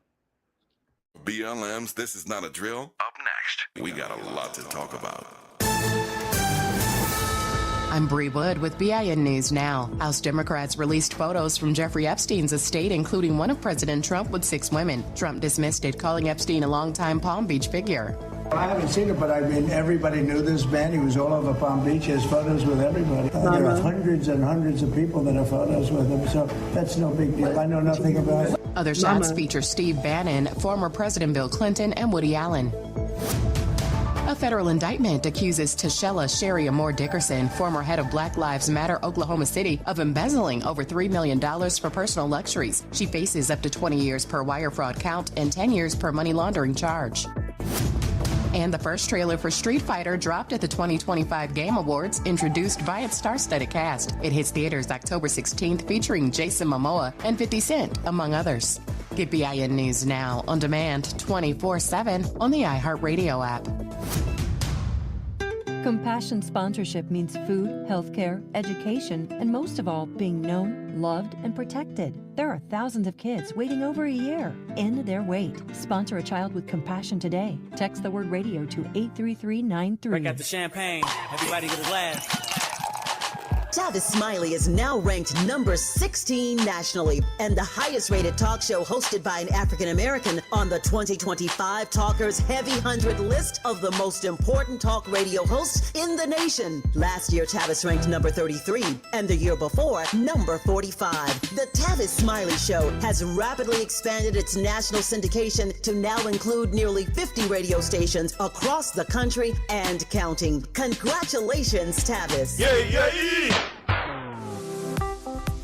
BLM's This Is Not a Drill. Up next, we got a lot to talk about. I'm Bree Wood with BIN News Now. House Democrats released photos from Jeffrey Epstein's estate, including one of President Trump with 6 women. Trump dismissed it, calling Epstein a longtime Palm Beach figure. I haven't seen it, but I mean, everybody knew this man. He was all over Palm Beach. He has photos with everybody. There are hundreds and hundreds of people that have photos with him, so that's no big deal. I know nothing about it. Other shots feature Steve Bannon, former President Bill Clinton, and Woody Allen. A federal indictment accuses Tashella Sherry Amore Dickerson, former head of Black Lives Matter Oklahoma City, of embezzling over $3 million for personal luxuries. She faces up to 20 years per wire fraud count and 10 years per money laundering charge. And the first trailer for Street Fighter dropped at the 2025 Game Awards, introduced by its star-studded cast. It hits theaters October 16th, featuring Jason Momoa and 50 Cent, among others. Get BIN News Now on demand 24/7 on the iHeartRadio app. Compassion sponsorship means food, healthcare, education, and most of all, being known, loved, and protected. There are thousands of kids waiting over a year. End their wait. Sponsor a child with compassion today. Text the word radio to 83393. Break out the champagne. Everybody get a glass. Tavis Smiley is now ranked number 16 nationally and the highest rated talk show hosted by an African American on the 2025 Talkers Heavy 100 list of the most important talk radio hosts in the nation. Last year, Tavis ranked number 33, and the year before, number 45. The Tavis Smiley Show has rapidly expanded its national syndication to now include nearly 50 radio stations across the country and counting. Congratulations, Tavis. Yeah.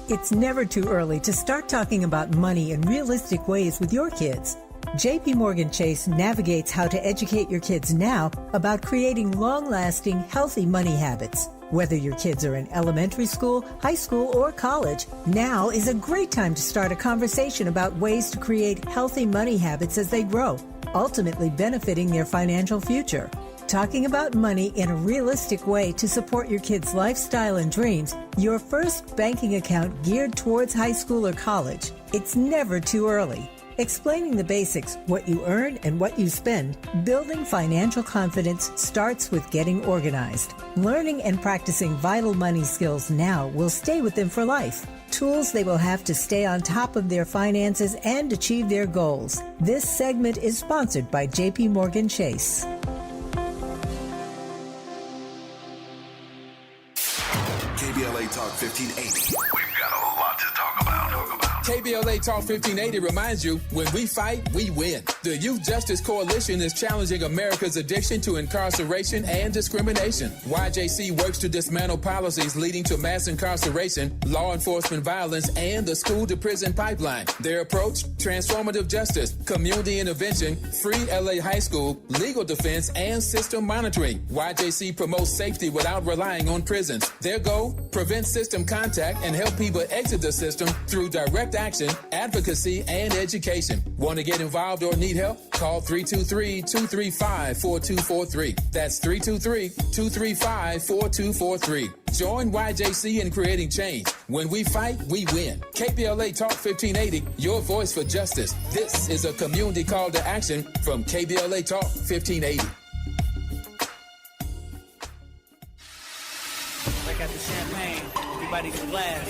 It's never too early to start talking about money in realistic ways with your kids. JP Morgan Chase navigates how to educate your kids now about creating long-lasting, healthy money habits. Whether your kids are in elementary school, high school, or college, now is a great time to start a conversation about ways to create healthy money habits as they grow, ultimately benefiting their financial future. Talking about money in a realistic way to support your kids' lifestyle and dreams, your first banking account geared towards high school or college. It's never too early. Explaining the basics, what you earn and what you spend, building financial confidence starts with getting organized. Learning and practicing vital money skills now will stay with them for life. Tools they will have to stay on top of their finances and achieve their goals. This segment is sponsored by JP Morgan Chase. KBLA Talk 1580. We've got a lot to talk about. KBLA Talk 1580 reminds you, when we fight, we win. The Youth Justice Coalition is challenging America's addiction to incarceration and discrimination. YJC works to dismantle policies leading to mass incarceration, law enforcement violence, and the school-to-prison pipeline. Their approach? Transformative justice, community intervention, free LA high school, legal defense, and system monitoring. YJC promotes safety without relying on prisons. Their goal? Prevent system contact and help people exit the system through direct action, advocacy, and education. Want to get involved or need help? Call 323-235-4243. That's 323-235-4243. Join YJC in creating change. When we fight, we win. KBLA Talk 1580, your voice for justice. This is a community call to action from KBLA Talk 1580. Break out the champagne. Everybody get a glass.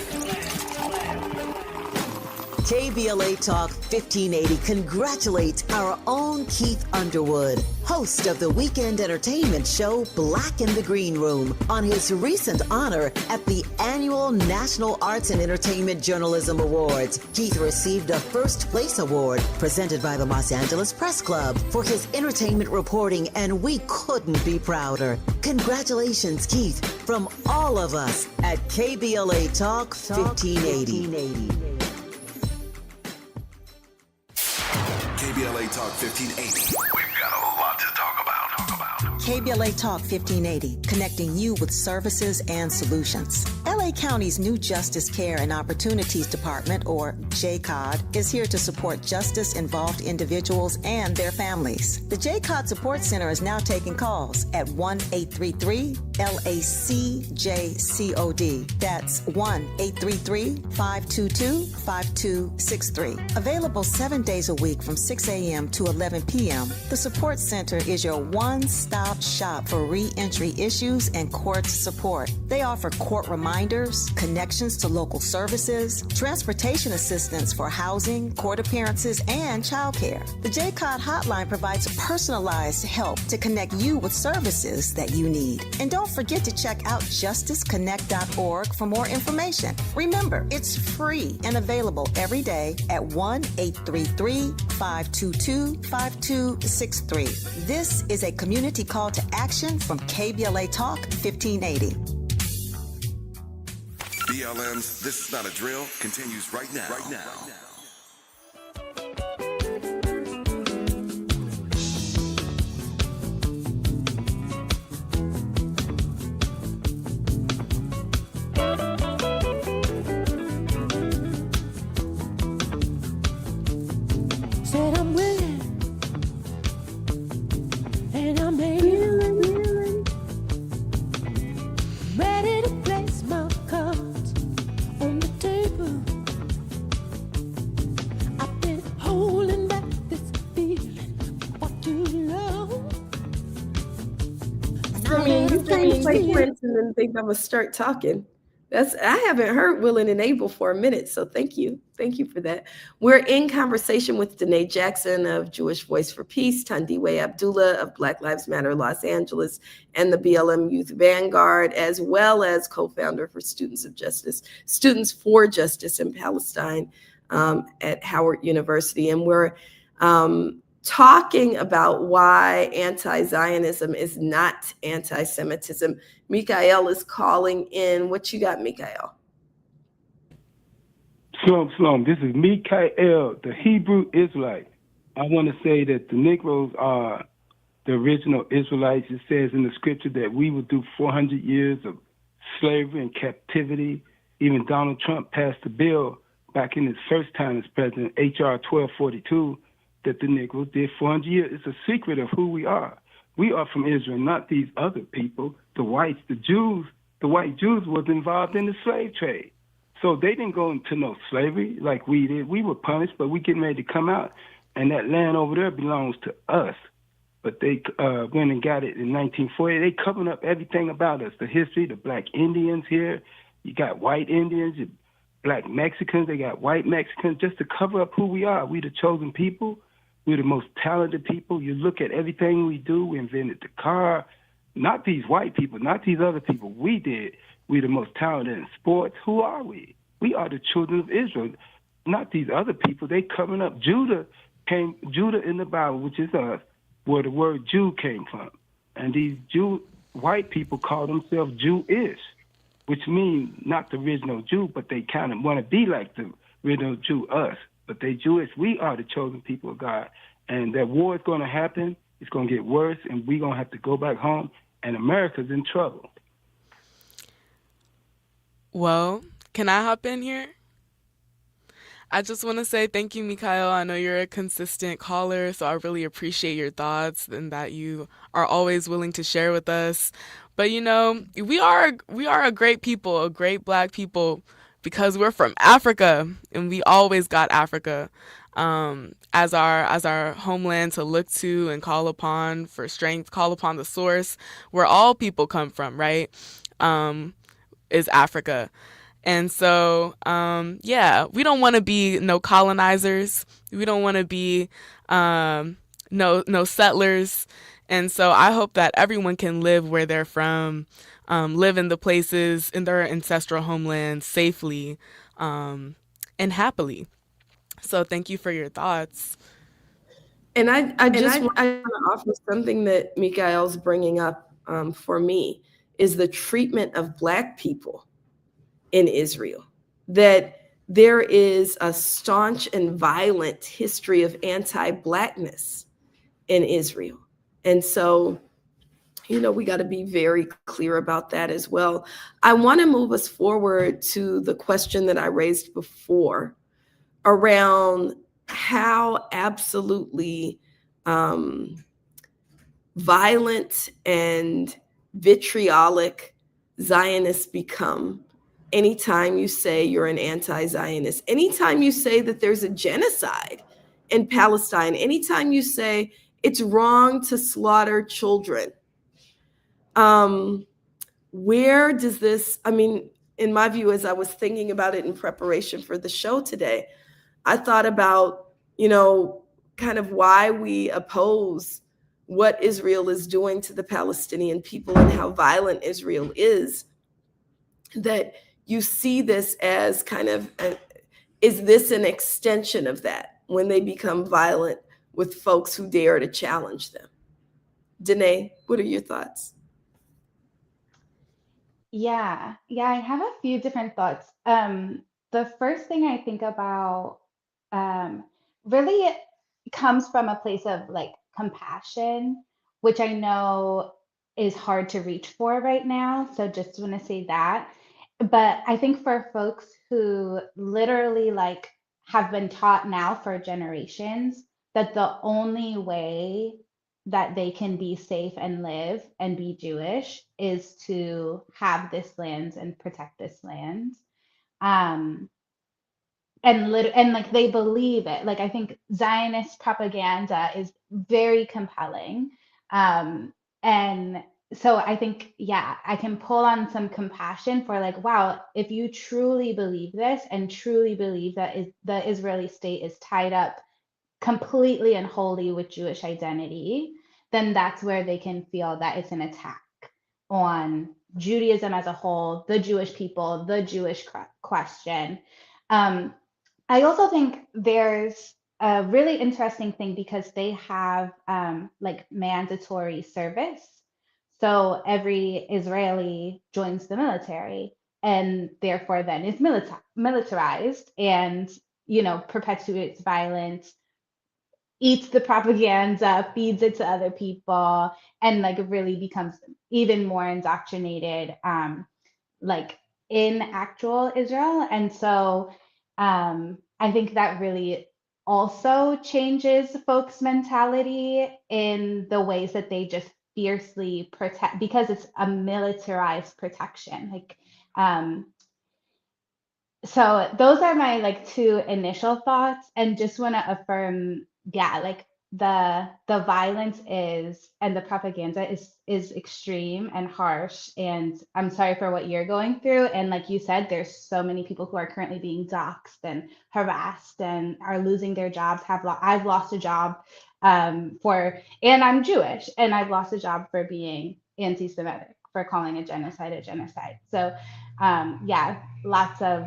KBLA Talk 1580 congratulates our own Keith Underwood, host of the weekend entertainment show Black in the Green Room, on his recent honor at the annual National Arts and Entertainment Journalism Awards. Keith received a first place award presented by the Los Angeles Press Club for his entertainment reporting, and we couldn't be prouder. Congratulations, Keith, from all of us at KBLA Talk 1580. KBLA Talk 1580. We've got a lot to talk about. KBLA Talk 1580, connecting you with services and solutions. LA County's new Justice Care and Opportunities Department, or JCOD, is here to support justice-involved individuals and their families. The JCOD Support Center is now taking calls at 1-833-LACJCOD. That's 1-833-522-5263. Available 7 days a week from 6 a.m. to 11 p.m., the Support Center is your one-stop shop for re-entry issues and court support. They offer court reminders, connections to local services, transportation assistance for housing, court appearances, and childcare. The JCOD hotline provides personalized help to connect you with services that you need. And don't forget to check out justiceconnect.org for more information. Remember, it's free and available every day at 1-833-522-5263. This is a community call to action from KBLA Talk 1580. BLM's This Is Not a Drill continues right now. Said I'm willing, and I'm willing, ready to place my cards on the table. I've been holding back this feeling for too long. I mean, you can't play Prince and then think I'm gonna start talking. I haven't heard Willing and Able for a minute, so thank you for that. We're in conversation with Danae Jackson of Jewish Voice for Peace, Thandiwe Abdullah of Black Lives Matter Los Angeles, and the BLM Youth Vanguard, as well as co-founder for Students for Justice in Palestine at Howard University, and we're talking about why anti-Zionism is not anti-Semitism. Mikael is calling in. What you got, Mikael? Shalom. This is Mikael, the Hebrew Israelite. I want to say that the Negroes are the original Israelites. It says in the scripture that we will do 400 years of slavery and captivity. Even Donald Trump passed a bill back in his first time as president, H.R. 1242, that the Negroes did 400 years. It's a secret of who we are. We are from Israel, not these other people, the whites, the Jews. The white Jews was involved in the slave trade. So they didn't go into no slavery like we did. We were punished, but we getting ready to come out, and that land over there belongs to us. But they went and got it in 1940. They covering up everything about us, the history, the black Indians here. You got white Indians, black Mexicans. They got white Mexicans just to cover up who we are. We the chosen people. We're the most talented people. You look at everything we do. We invented the car. Not these white people, not these other people. We did. We're the most talented in sports. Who are we? We are the children of Israel, not these other people. They covering up. Judah in the Bible, which is us, where the word Jew came from. And these white people call themselves Jewish, which means not the original Jew, but they kind of want to be like the original Jew, us. But they Jewish. We are the chosen people of God. And that war is going to happen. It's going to get worse, and we're going to have to go back home, and America's in trouble. Well, can I hop in here? I just want to say thank you, Mikhail. I know you're a consistent caller, so I really appreciate your thoughts and that you are always willing to share with us. But you know, we are a great people, a great Black people, because we're from Africa, and we always got Africa as our homeland to look to and call upon for strength, call upon the source where all people come from, right? Is Africa. And so, we don't want to be no colonizers. We don't want to be no settlers. And so I hope that everyone can live where they're from, live in the places in their ancestral homelands safely and happily. So thank you for your thoughts. And I just want to offer something that Mikhail's bringing up for me is the treatment of Black people in Israel, that there is a staunch and violent history of anti-Blackness in Israel. And so, you know, we got to be very clear about that as well. I want to move us forward to the question that I raised before around how absolutely violent and vitriolic Zionists become anytime you say you're an anti-Zionist, anytime you say that there's a genocide in Palestine, anytime you say it's wrong to slaughter children. Where does this, I mean, in my view, as I was thinking about it in preparation for the show today, I thought about, you know, kind of why we oppose what Israel is doing to the Palestinian people and how violent Israel is, that you see this as kind of, is this an extension of that when they become violent with folks who dare to challenge them? Danae, what are your thoughts? Yeah, I have a few different thoughts. The first thing I think about really comes from a place of like compassion, which I know is hard to reach for right now. So just want to say that. But I think for folks who literally like have been taught now for generations that the only way that they can be safe and live and be Jewish is to have this land and protect this land. Um, and like they believe it. Like I think Zionist propaganda is very compelling. And so I think, yeah, I can pull on some compassion for like, wow, if you truly believe this and truly believe that the Israeli state is tied up completely and wholly with Jewish identity, then that's where they can feel that it's an attack on Judaism as a whole, the Jewish people, the Jewish question. I also think there's a really interesting thing because they have like mandatory service. So every Israeli joins the military and therefore then is militarized and, you know, perpetuates violence, eats the propaganda, feeds it to other people, and like really becomes even more indoctrinated, like in actual Israel. And so I think that really also changes folks' mentality in the ways that they just fiercely protect because it's a militarized protection. Like So those are my like two initial thoughts, and just want to affirm, yeah, like the violence is and the propaganda is extreme and harsh, and I'm sorry for what you're going through. And like you said, there's so many people who are currently being doxxed and harassed and are losing their jobs. I've lost a job and I'm Jewish, and I've lost a job for being anti-Semitic, for calling a genocide a genocide. So yeah, lots of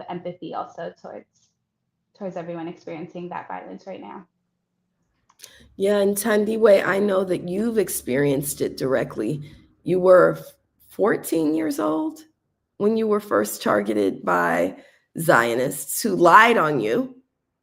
empathy also towards everyone experiencing that violence right now. Yeah, and Tandiwe, I know that you've experienced it directly. You were 14 years old when you were first targeted by Zionists who lied on you.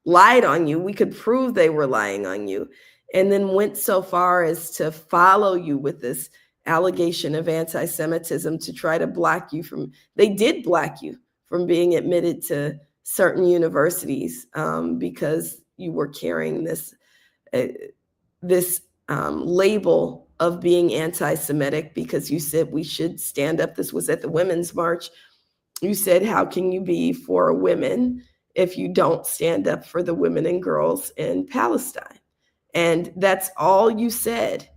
We could prove they were lying on you, and then went so far as to follow you with this allegation of anti-Semitism to try to block you from, they did block you from being admitted to certain universities because you were carrying this label of being anti-Semitic, because you said we should stand up. This was at the Women's March. You said, how can you be for women if you don't stand up for the women and girls in Palestine? And that's all you said.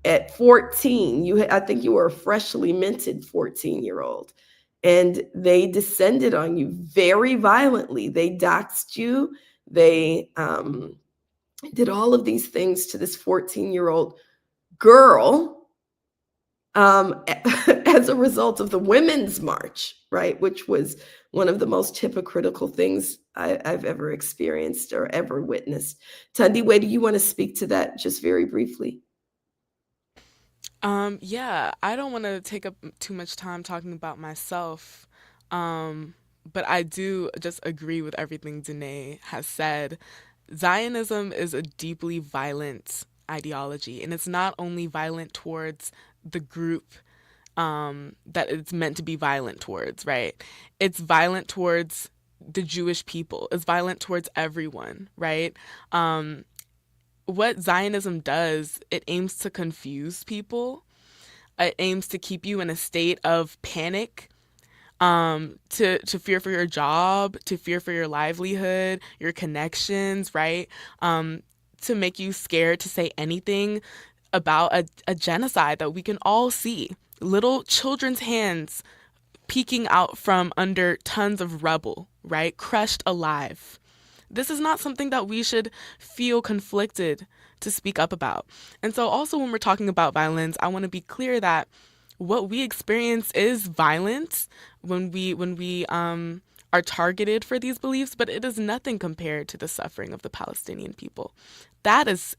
At 14, I think you were a freshly minted 14-year-old. And they descended on you very violently. They doxed you. They did all of these things to this 14-year-old girl as a result of the Women's March, right? Which was one of the most hypocritical things I've ever experienced or ever witnessed. Tandiwe, do you want to speak to that just very briefly? Yeah, I don't want to take up too much time talking about myself, but I do just agree with everything Danae has said. Zionism is a deeply violent ideology, and it's not only violent towards the group that it's meant to be violent towards, right? It's violent towards the Jewish people. It's violent towards everyone, right? What Zionism does, it aims to confuse people. It aims to keep you in a state of panic, to fear for your job, to fear for your livelihood, your connections, right? To make you scared to say anything about a genocide that we can all see. Little children's hands peeking out from under tons of rubble, right? Crushed alive. This is not something that we should feel conflicted to speak up about. And so also when we're talking about violence, I want to be clear that what we experience is violence when we are targeted for these beliefs, but it is nothing compared to the suffering of the Palestinian people. That is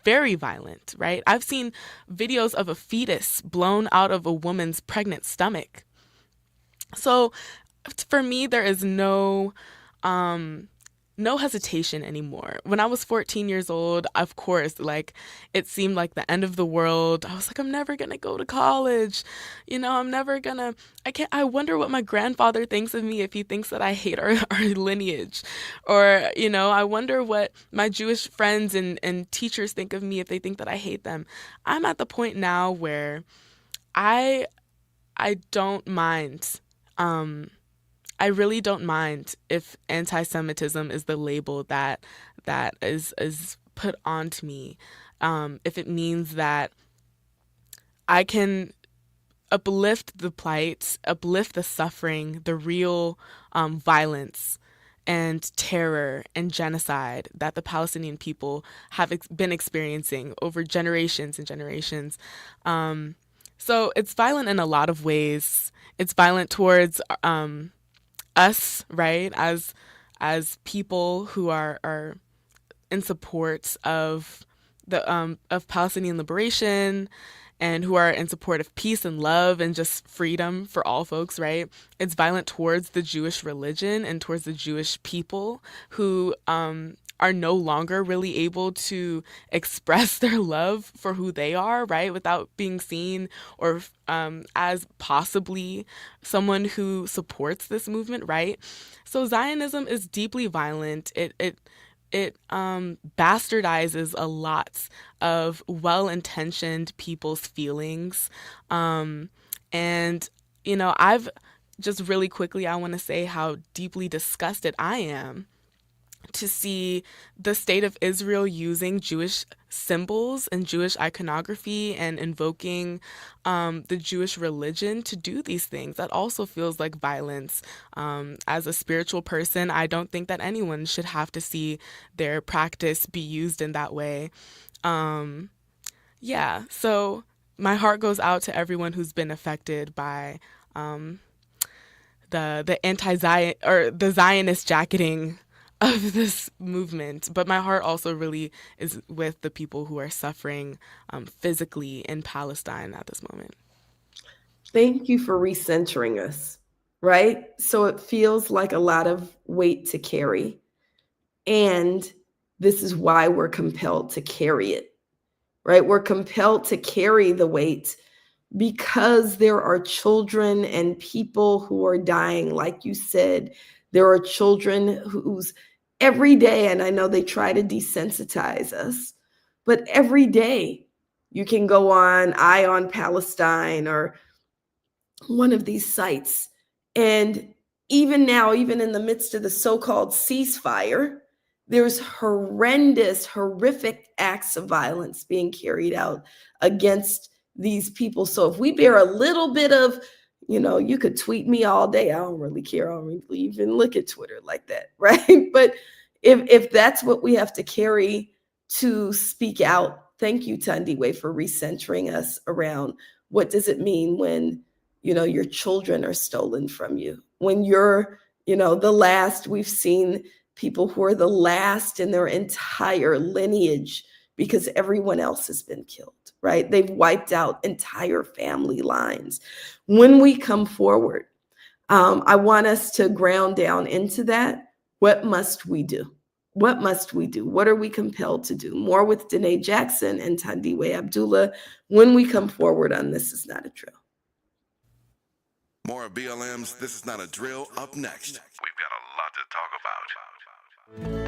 very violent, right? I've seen videos of a fetus blown out of a woman's pregnant stomach. So for me, there is no hesitation anymore. When I was 14 years old, of course, like, it seemed like the end of the world. I was like, I'm never going to go to college. I wonder what my grandfather thinks of me if he thinks that I hate our lineage. Or, I wonder what my Jewish friends and teachers think of me if they think that I hate them. I'm at the point now where I don't mind. I really don't mind if anti-Semitism is the label that is put onto me. If it means that I can uplift the plight, uplift the suffering, the real violence and terror and genocide that the Palestinian people have been experiencing over generations and generations. So it's violent in a lot of ways. It's violent towards us, right, as people who are in support of the of Palestinian liberation, and who are in support of peace and love and just freedom for all folks, right? It's violent towards the Jewish religion and towards the Jewish people who are no longer really able to express their love for who they are, right? Without being seen or as possibly someone who supports this movement, right? So Zionism is deeply violent. It bastardizes a lot of well-intentioned people's feelings. And, I've just really quickly, I want to say how deeply disgusted I am to see the state of Israel using Jewish symbols and Jewish iconography and invoking the Jewish religion to do these things. That also feels like violence. As a spiritual person, I don't think that anyone should have to see their practice be used in that way. Yeah, so my heart goes out to everyone who's been affected by the the Zionist jacketing of this movement, but my heart also really is with the people who are suffering physically in Palestine at this moment. Thank you for recentering us, right? So it feels like a lot of weight to carry, and this is why we're compelled to carry it, right? We're compelled to carry the weight because there are children and people who are dying. Like you said, there are children whose every day, and I know they try to desensitize us, but every day you can go on Eye on Palestine or one of these sites. And even now, even in the midst of the so-called ceasefire, there's horrendous, horrific acts of violence being carried out against these people. So if we bear a little bit of, you could tweet me all day. I don't really care. I don't really even look at Twitter like that, right? But if that's what we have to carry to speak out, thank you, Thandiwe, for recentering us around what does it mean when, your children are stolen from you, when you're, the last. We've seen people who are the last in their entire lineage because everyone else has been killed, right? They've wiped out entire family lines. When we come forward, I want us to ground down into that. What must we do? What must we do? What are we compelled to do? More with Danae Jackson and Thandiwe Abdullah when we come forward on This Is Not a Drill. More of BLM's This Is Not a Drill up next. We've got a lot to talk about.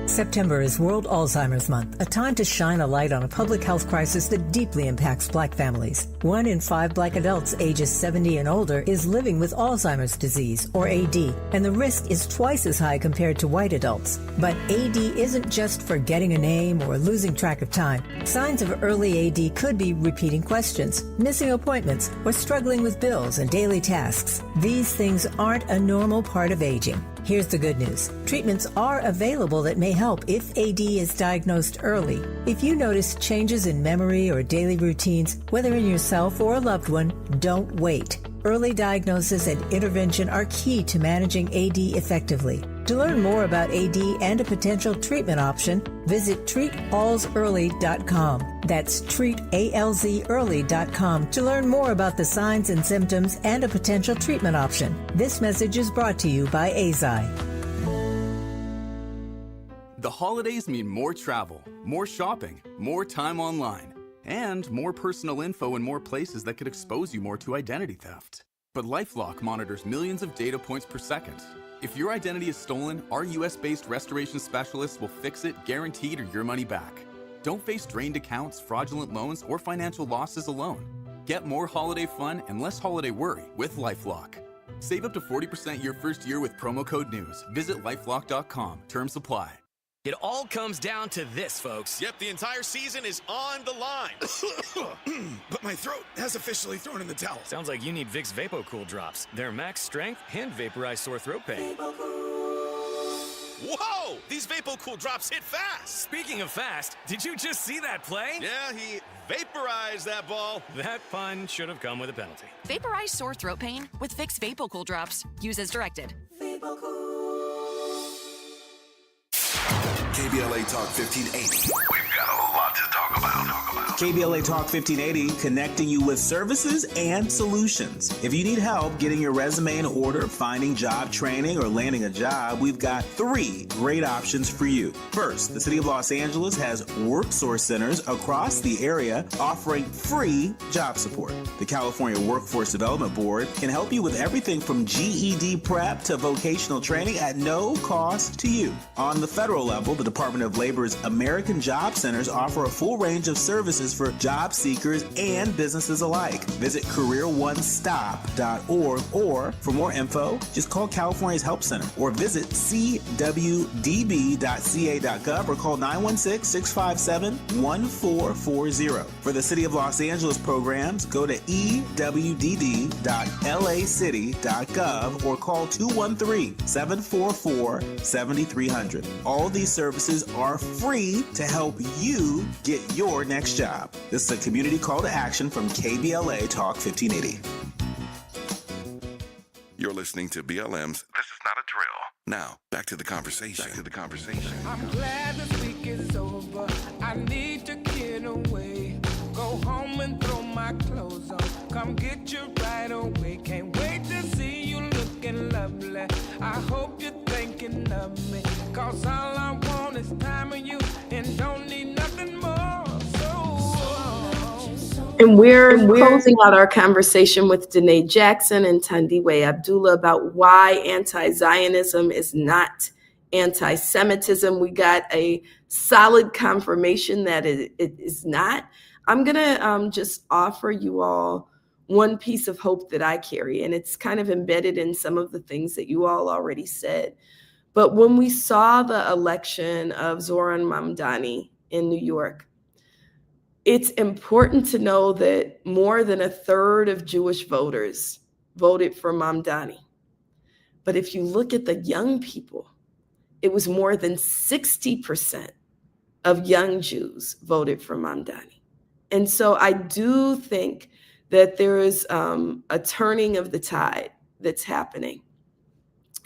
September is World Alzheimer's Month, a time to shine a light on a public health crisis that deeply impacts Black families. 1 in 5 Black adults ages 70 and older is living with Alzheimer's disease, or AD, and the risk is twice as high compared to white adults. But AD isn't just forgetting a name or losing track of time. Signs of early AD could be repeating questions, missing appointments, or struggling with bills and daily tasks. These things aren't a normal part of aging. Here's the good news. Treatments are available that may help if AD is diagnosed early. If you notice changes in memory or daily routines, whether in yourself or a loved one, don't wait. Early diagnosis and intervention are key to managing AD effectively. To learn more about AD and a potential treatment option, visit treatalsearly.com. That's treatalzearly.com to learn more about the signs and symptoms and a potential treatment option. This message is brought to you by AZI. The holidays mean more travel, more shopping, more time online, and more personal info in more places that could expose you more to identity theft. But LifeLock monitors millions of data points per second. If your identity is stolen, our US-based restoration specialists will fix it, guaranteed, or your money back. Don't face drained accounts, fraudulent loans, or financial losses alone. Get more holiday fun and less holiday worry with LifeLock. Save up to 40% your first year with promo code NEWS. Visit lifelock.com. Terms apply. It all comes down to this, folks. Yep, the entire season is on the line. But my throat has officially thrown in the towel. Sounds like you need Vicks VapoCool drops. They're max strength and vaporize sore throat pain. Whoa! These VapoCool drops hit fast. Speaking of fast, did you just see that play? Yeah, he vaporized that ball. That pun should have come with a penalty. Vaporize sore throat pain with Vicks VapoCool drops. Use as directed. KBLA Talk 1580. We've got a lot to talk about. KBLA Talk 1580, connecting you with services and solutions. If you need help getting your resume in order, finding job training, or landing a job, we've got 3 great options for you. First, the City of Los Angeles has WorkSource centers across the area offering free job support. The California Workforce Development Board can help you with everything from GED prep to vocational training at no cost to you. On the federal level, the Department of Labor's American Job Centers offer a full range of services services for job seekers and businesses alike. Visit careeronestop.org, or for more info, just call California's Help Center or visit cwdb.ca.gov or call 916-657-1440. For the City of Los Angeles programs, go to ewd.lacity.gov or call 213-744-7300. All these services are free to help you get your next job. This is a community call to action from KBLA Talk 1580. You're listening to BLM's This Is Not a Drill. Now, back to the conversation. I'm glad this week is over. I need to get away. Go home and throw my clothes on. Come get you right away. Can't wait to see you looking lovely. I hope you're thinking of me. Cause all I want is time with you and don't need nothing more. And we're closing out our conversation with Danae Jackson and Thandiwe Abdullah about why anti-Zionism is not anti-Semitism. We got a solid confirmation that it is not. I'm going to just offer you all one piece of hope that I carry, and it's kind of embedded in some of the things that you all already said. But when we saw the election of Zoran Mamdani in New York, it's important to know that more than a third of Jewish voters voted for Mamdani. But if you look at the young people, it was more than 60% of young Jews voted for Mamdani. And so I do think that there is a turning of the tide that's happening.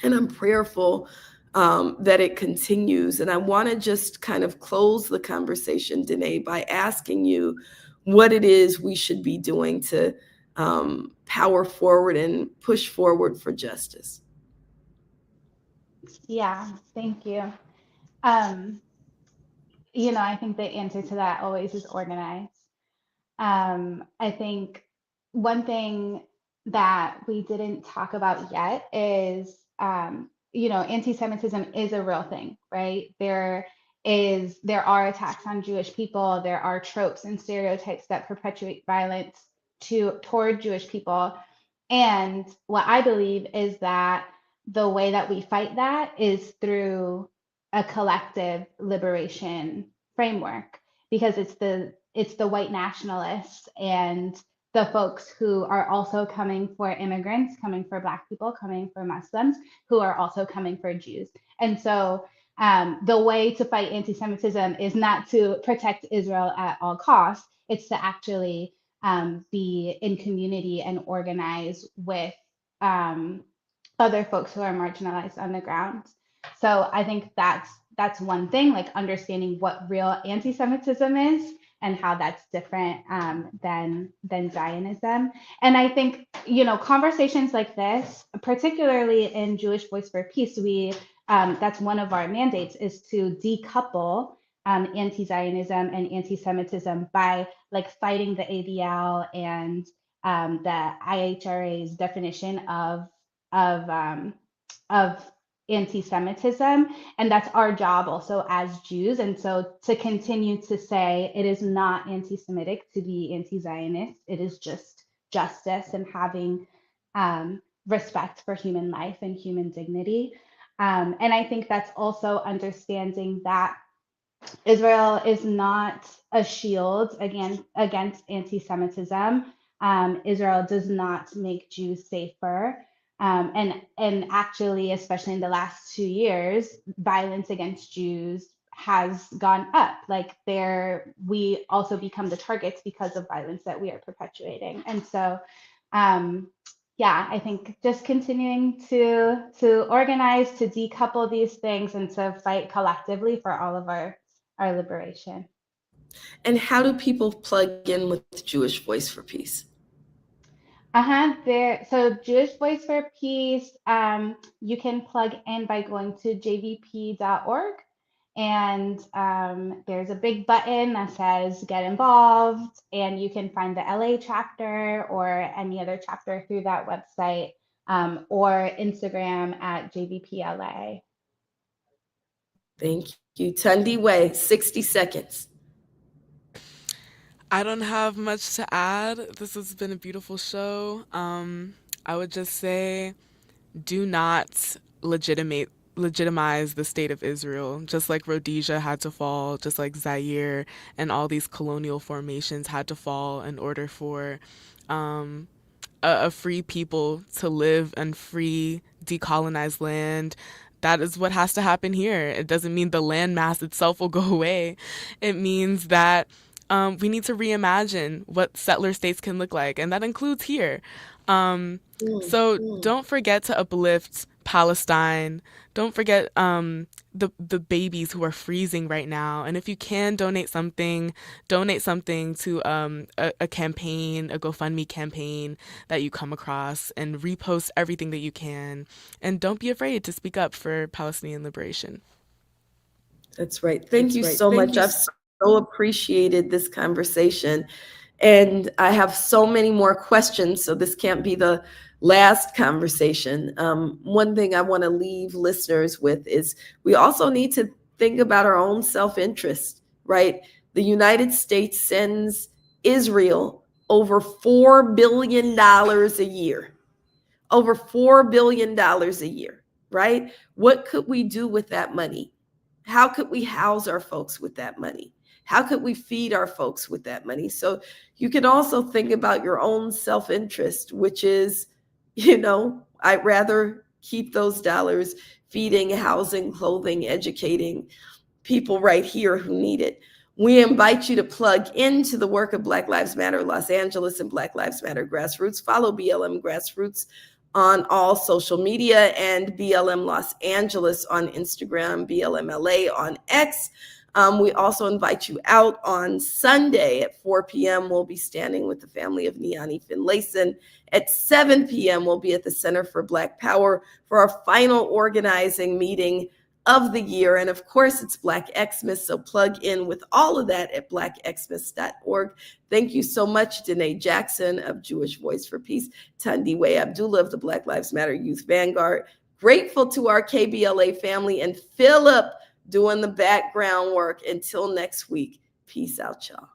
And I'm prayerful that it continues. And I want to just kind of close the conversation, Danae, by asking you what it is we should be doing to power forward and push forward for justice. Yeah, thank you. I think the answer to that always is organized. I think one thing that we didn't talk about yet is, anti-Semitism is a real thing, right? There are attacks on Jewish people. There are tropes and stereotypes that perpetuate violence toward Jewish people. And what I believe is that the way that we fight that is through a collective liberation framework, because it's the white nationalists and the folks who are also coming for immigrants, coming for Black people, coming for Muslims, who are also coming for Jews. And so the way to fight anti-Semitism is not to protect Israel at all costs. It's to actually be in community and organize with other folks who are marginalized on the ground. So I think that's one thing, like understanding what real anti-Semitism is and how that's different than Zionism. And I think, conversations like this, particularly in Jewish Voice for Peace, that's one of our mandates, is to decouple anti-Zionism and anti-Semitism by fighting the ADL and the IHRA's definition of anti-Semitism, and that's our job also as Jews. And so to continue to say it is not anti-Semitic to be anti-Zionist, it is just justice and having respect for human life and human dignity. And I think that's also understanding that Israel is not a shield against anti-Semitism. Israel does not make Jews safer. And actually, especially in the last 2 years, violence against Jews has gone up. We also become the targets because of violence that we are perpetuating. And so, I think just continuing to organize, to decouple these things, and to fight collectively for all of our liberation. And how do people plug in with Jewish Voice for Peace? So Jewish Voice for Peace, you can plug in by going to jvp.org, and there's a big button that says get involved, and you can find the LA chapter or any other chapter through that website, or Instagram at JVPLA. Thank you. Thandiwe, 60 seconds. I don't have much to add. This has been a beautiful show. I would just say, do not legitimize the state of Israel. Just like Rhodesia had to fall, just like Zaire and all these colonial formations had to fall in order for a free people to live in free, decolonized land. That is what has to happen here. It doesn't mean the landmass itself will go away. It means that we need to reimagine what settler states can look like, and that includes here. So don't forget to uplift Palestine. Don't forget the babies who are freezing right now. And if you can donate something to a campaign, a GoFundMe campaign that you come across, and repost everything that you can. And don't be afraid to speak up for Palestinian liberation. That's right. Thank you so much. I've so appreciated this conversation. And I have so many more questions, so this can't be the last conversation. One thing I want to leave listeners with is we also need to think about our own self-interest, right? The United States sends Israel over $4 billion a year. Over $4 billion a year, right? What could we do with that money? How could we house our folks with that money? How could we feed our folks with that money? So you can also think about your own self-interest, which is, I'd rather keep those dollars feeding, housing, clothing, educating people right here who need it. We invite you to plug into the work of Black Lives Matter Los Angeles and Black Lives Matter Grassroots. Follow BLM Grassroots on all social media and BLM Los Angeles on Instagram, BLM LA on X. We also invite you out on Sunday at 4 p.m. We'll be standing with the family of Niani Finlayson. At 7 p.m., we'll be at the Center for Black Power for our final organizing meeting of the year. And of course, it's Black Xmas, so plug in with all of that at blackxmas.org. Thank you so much, Danae Jackson of Jewish Voice for Peace, Tandiwe Abdullah of the Black Lives Matter Youth Vanguard. Grateful to our KBLA family and Philip doing the background work. Until next week, peace out, y'all.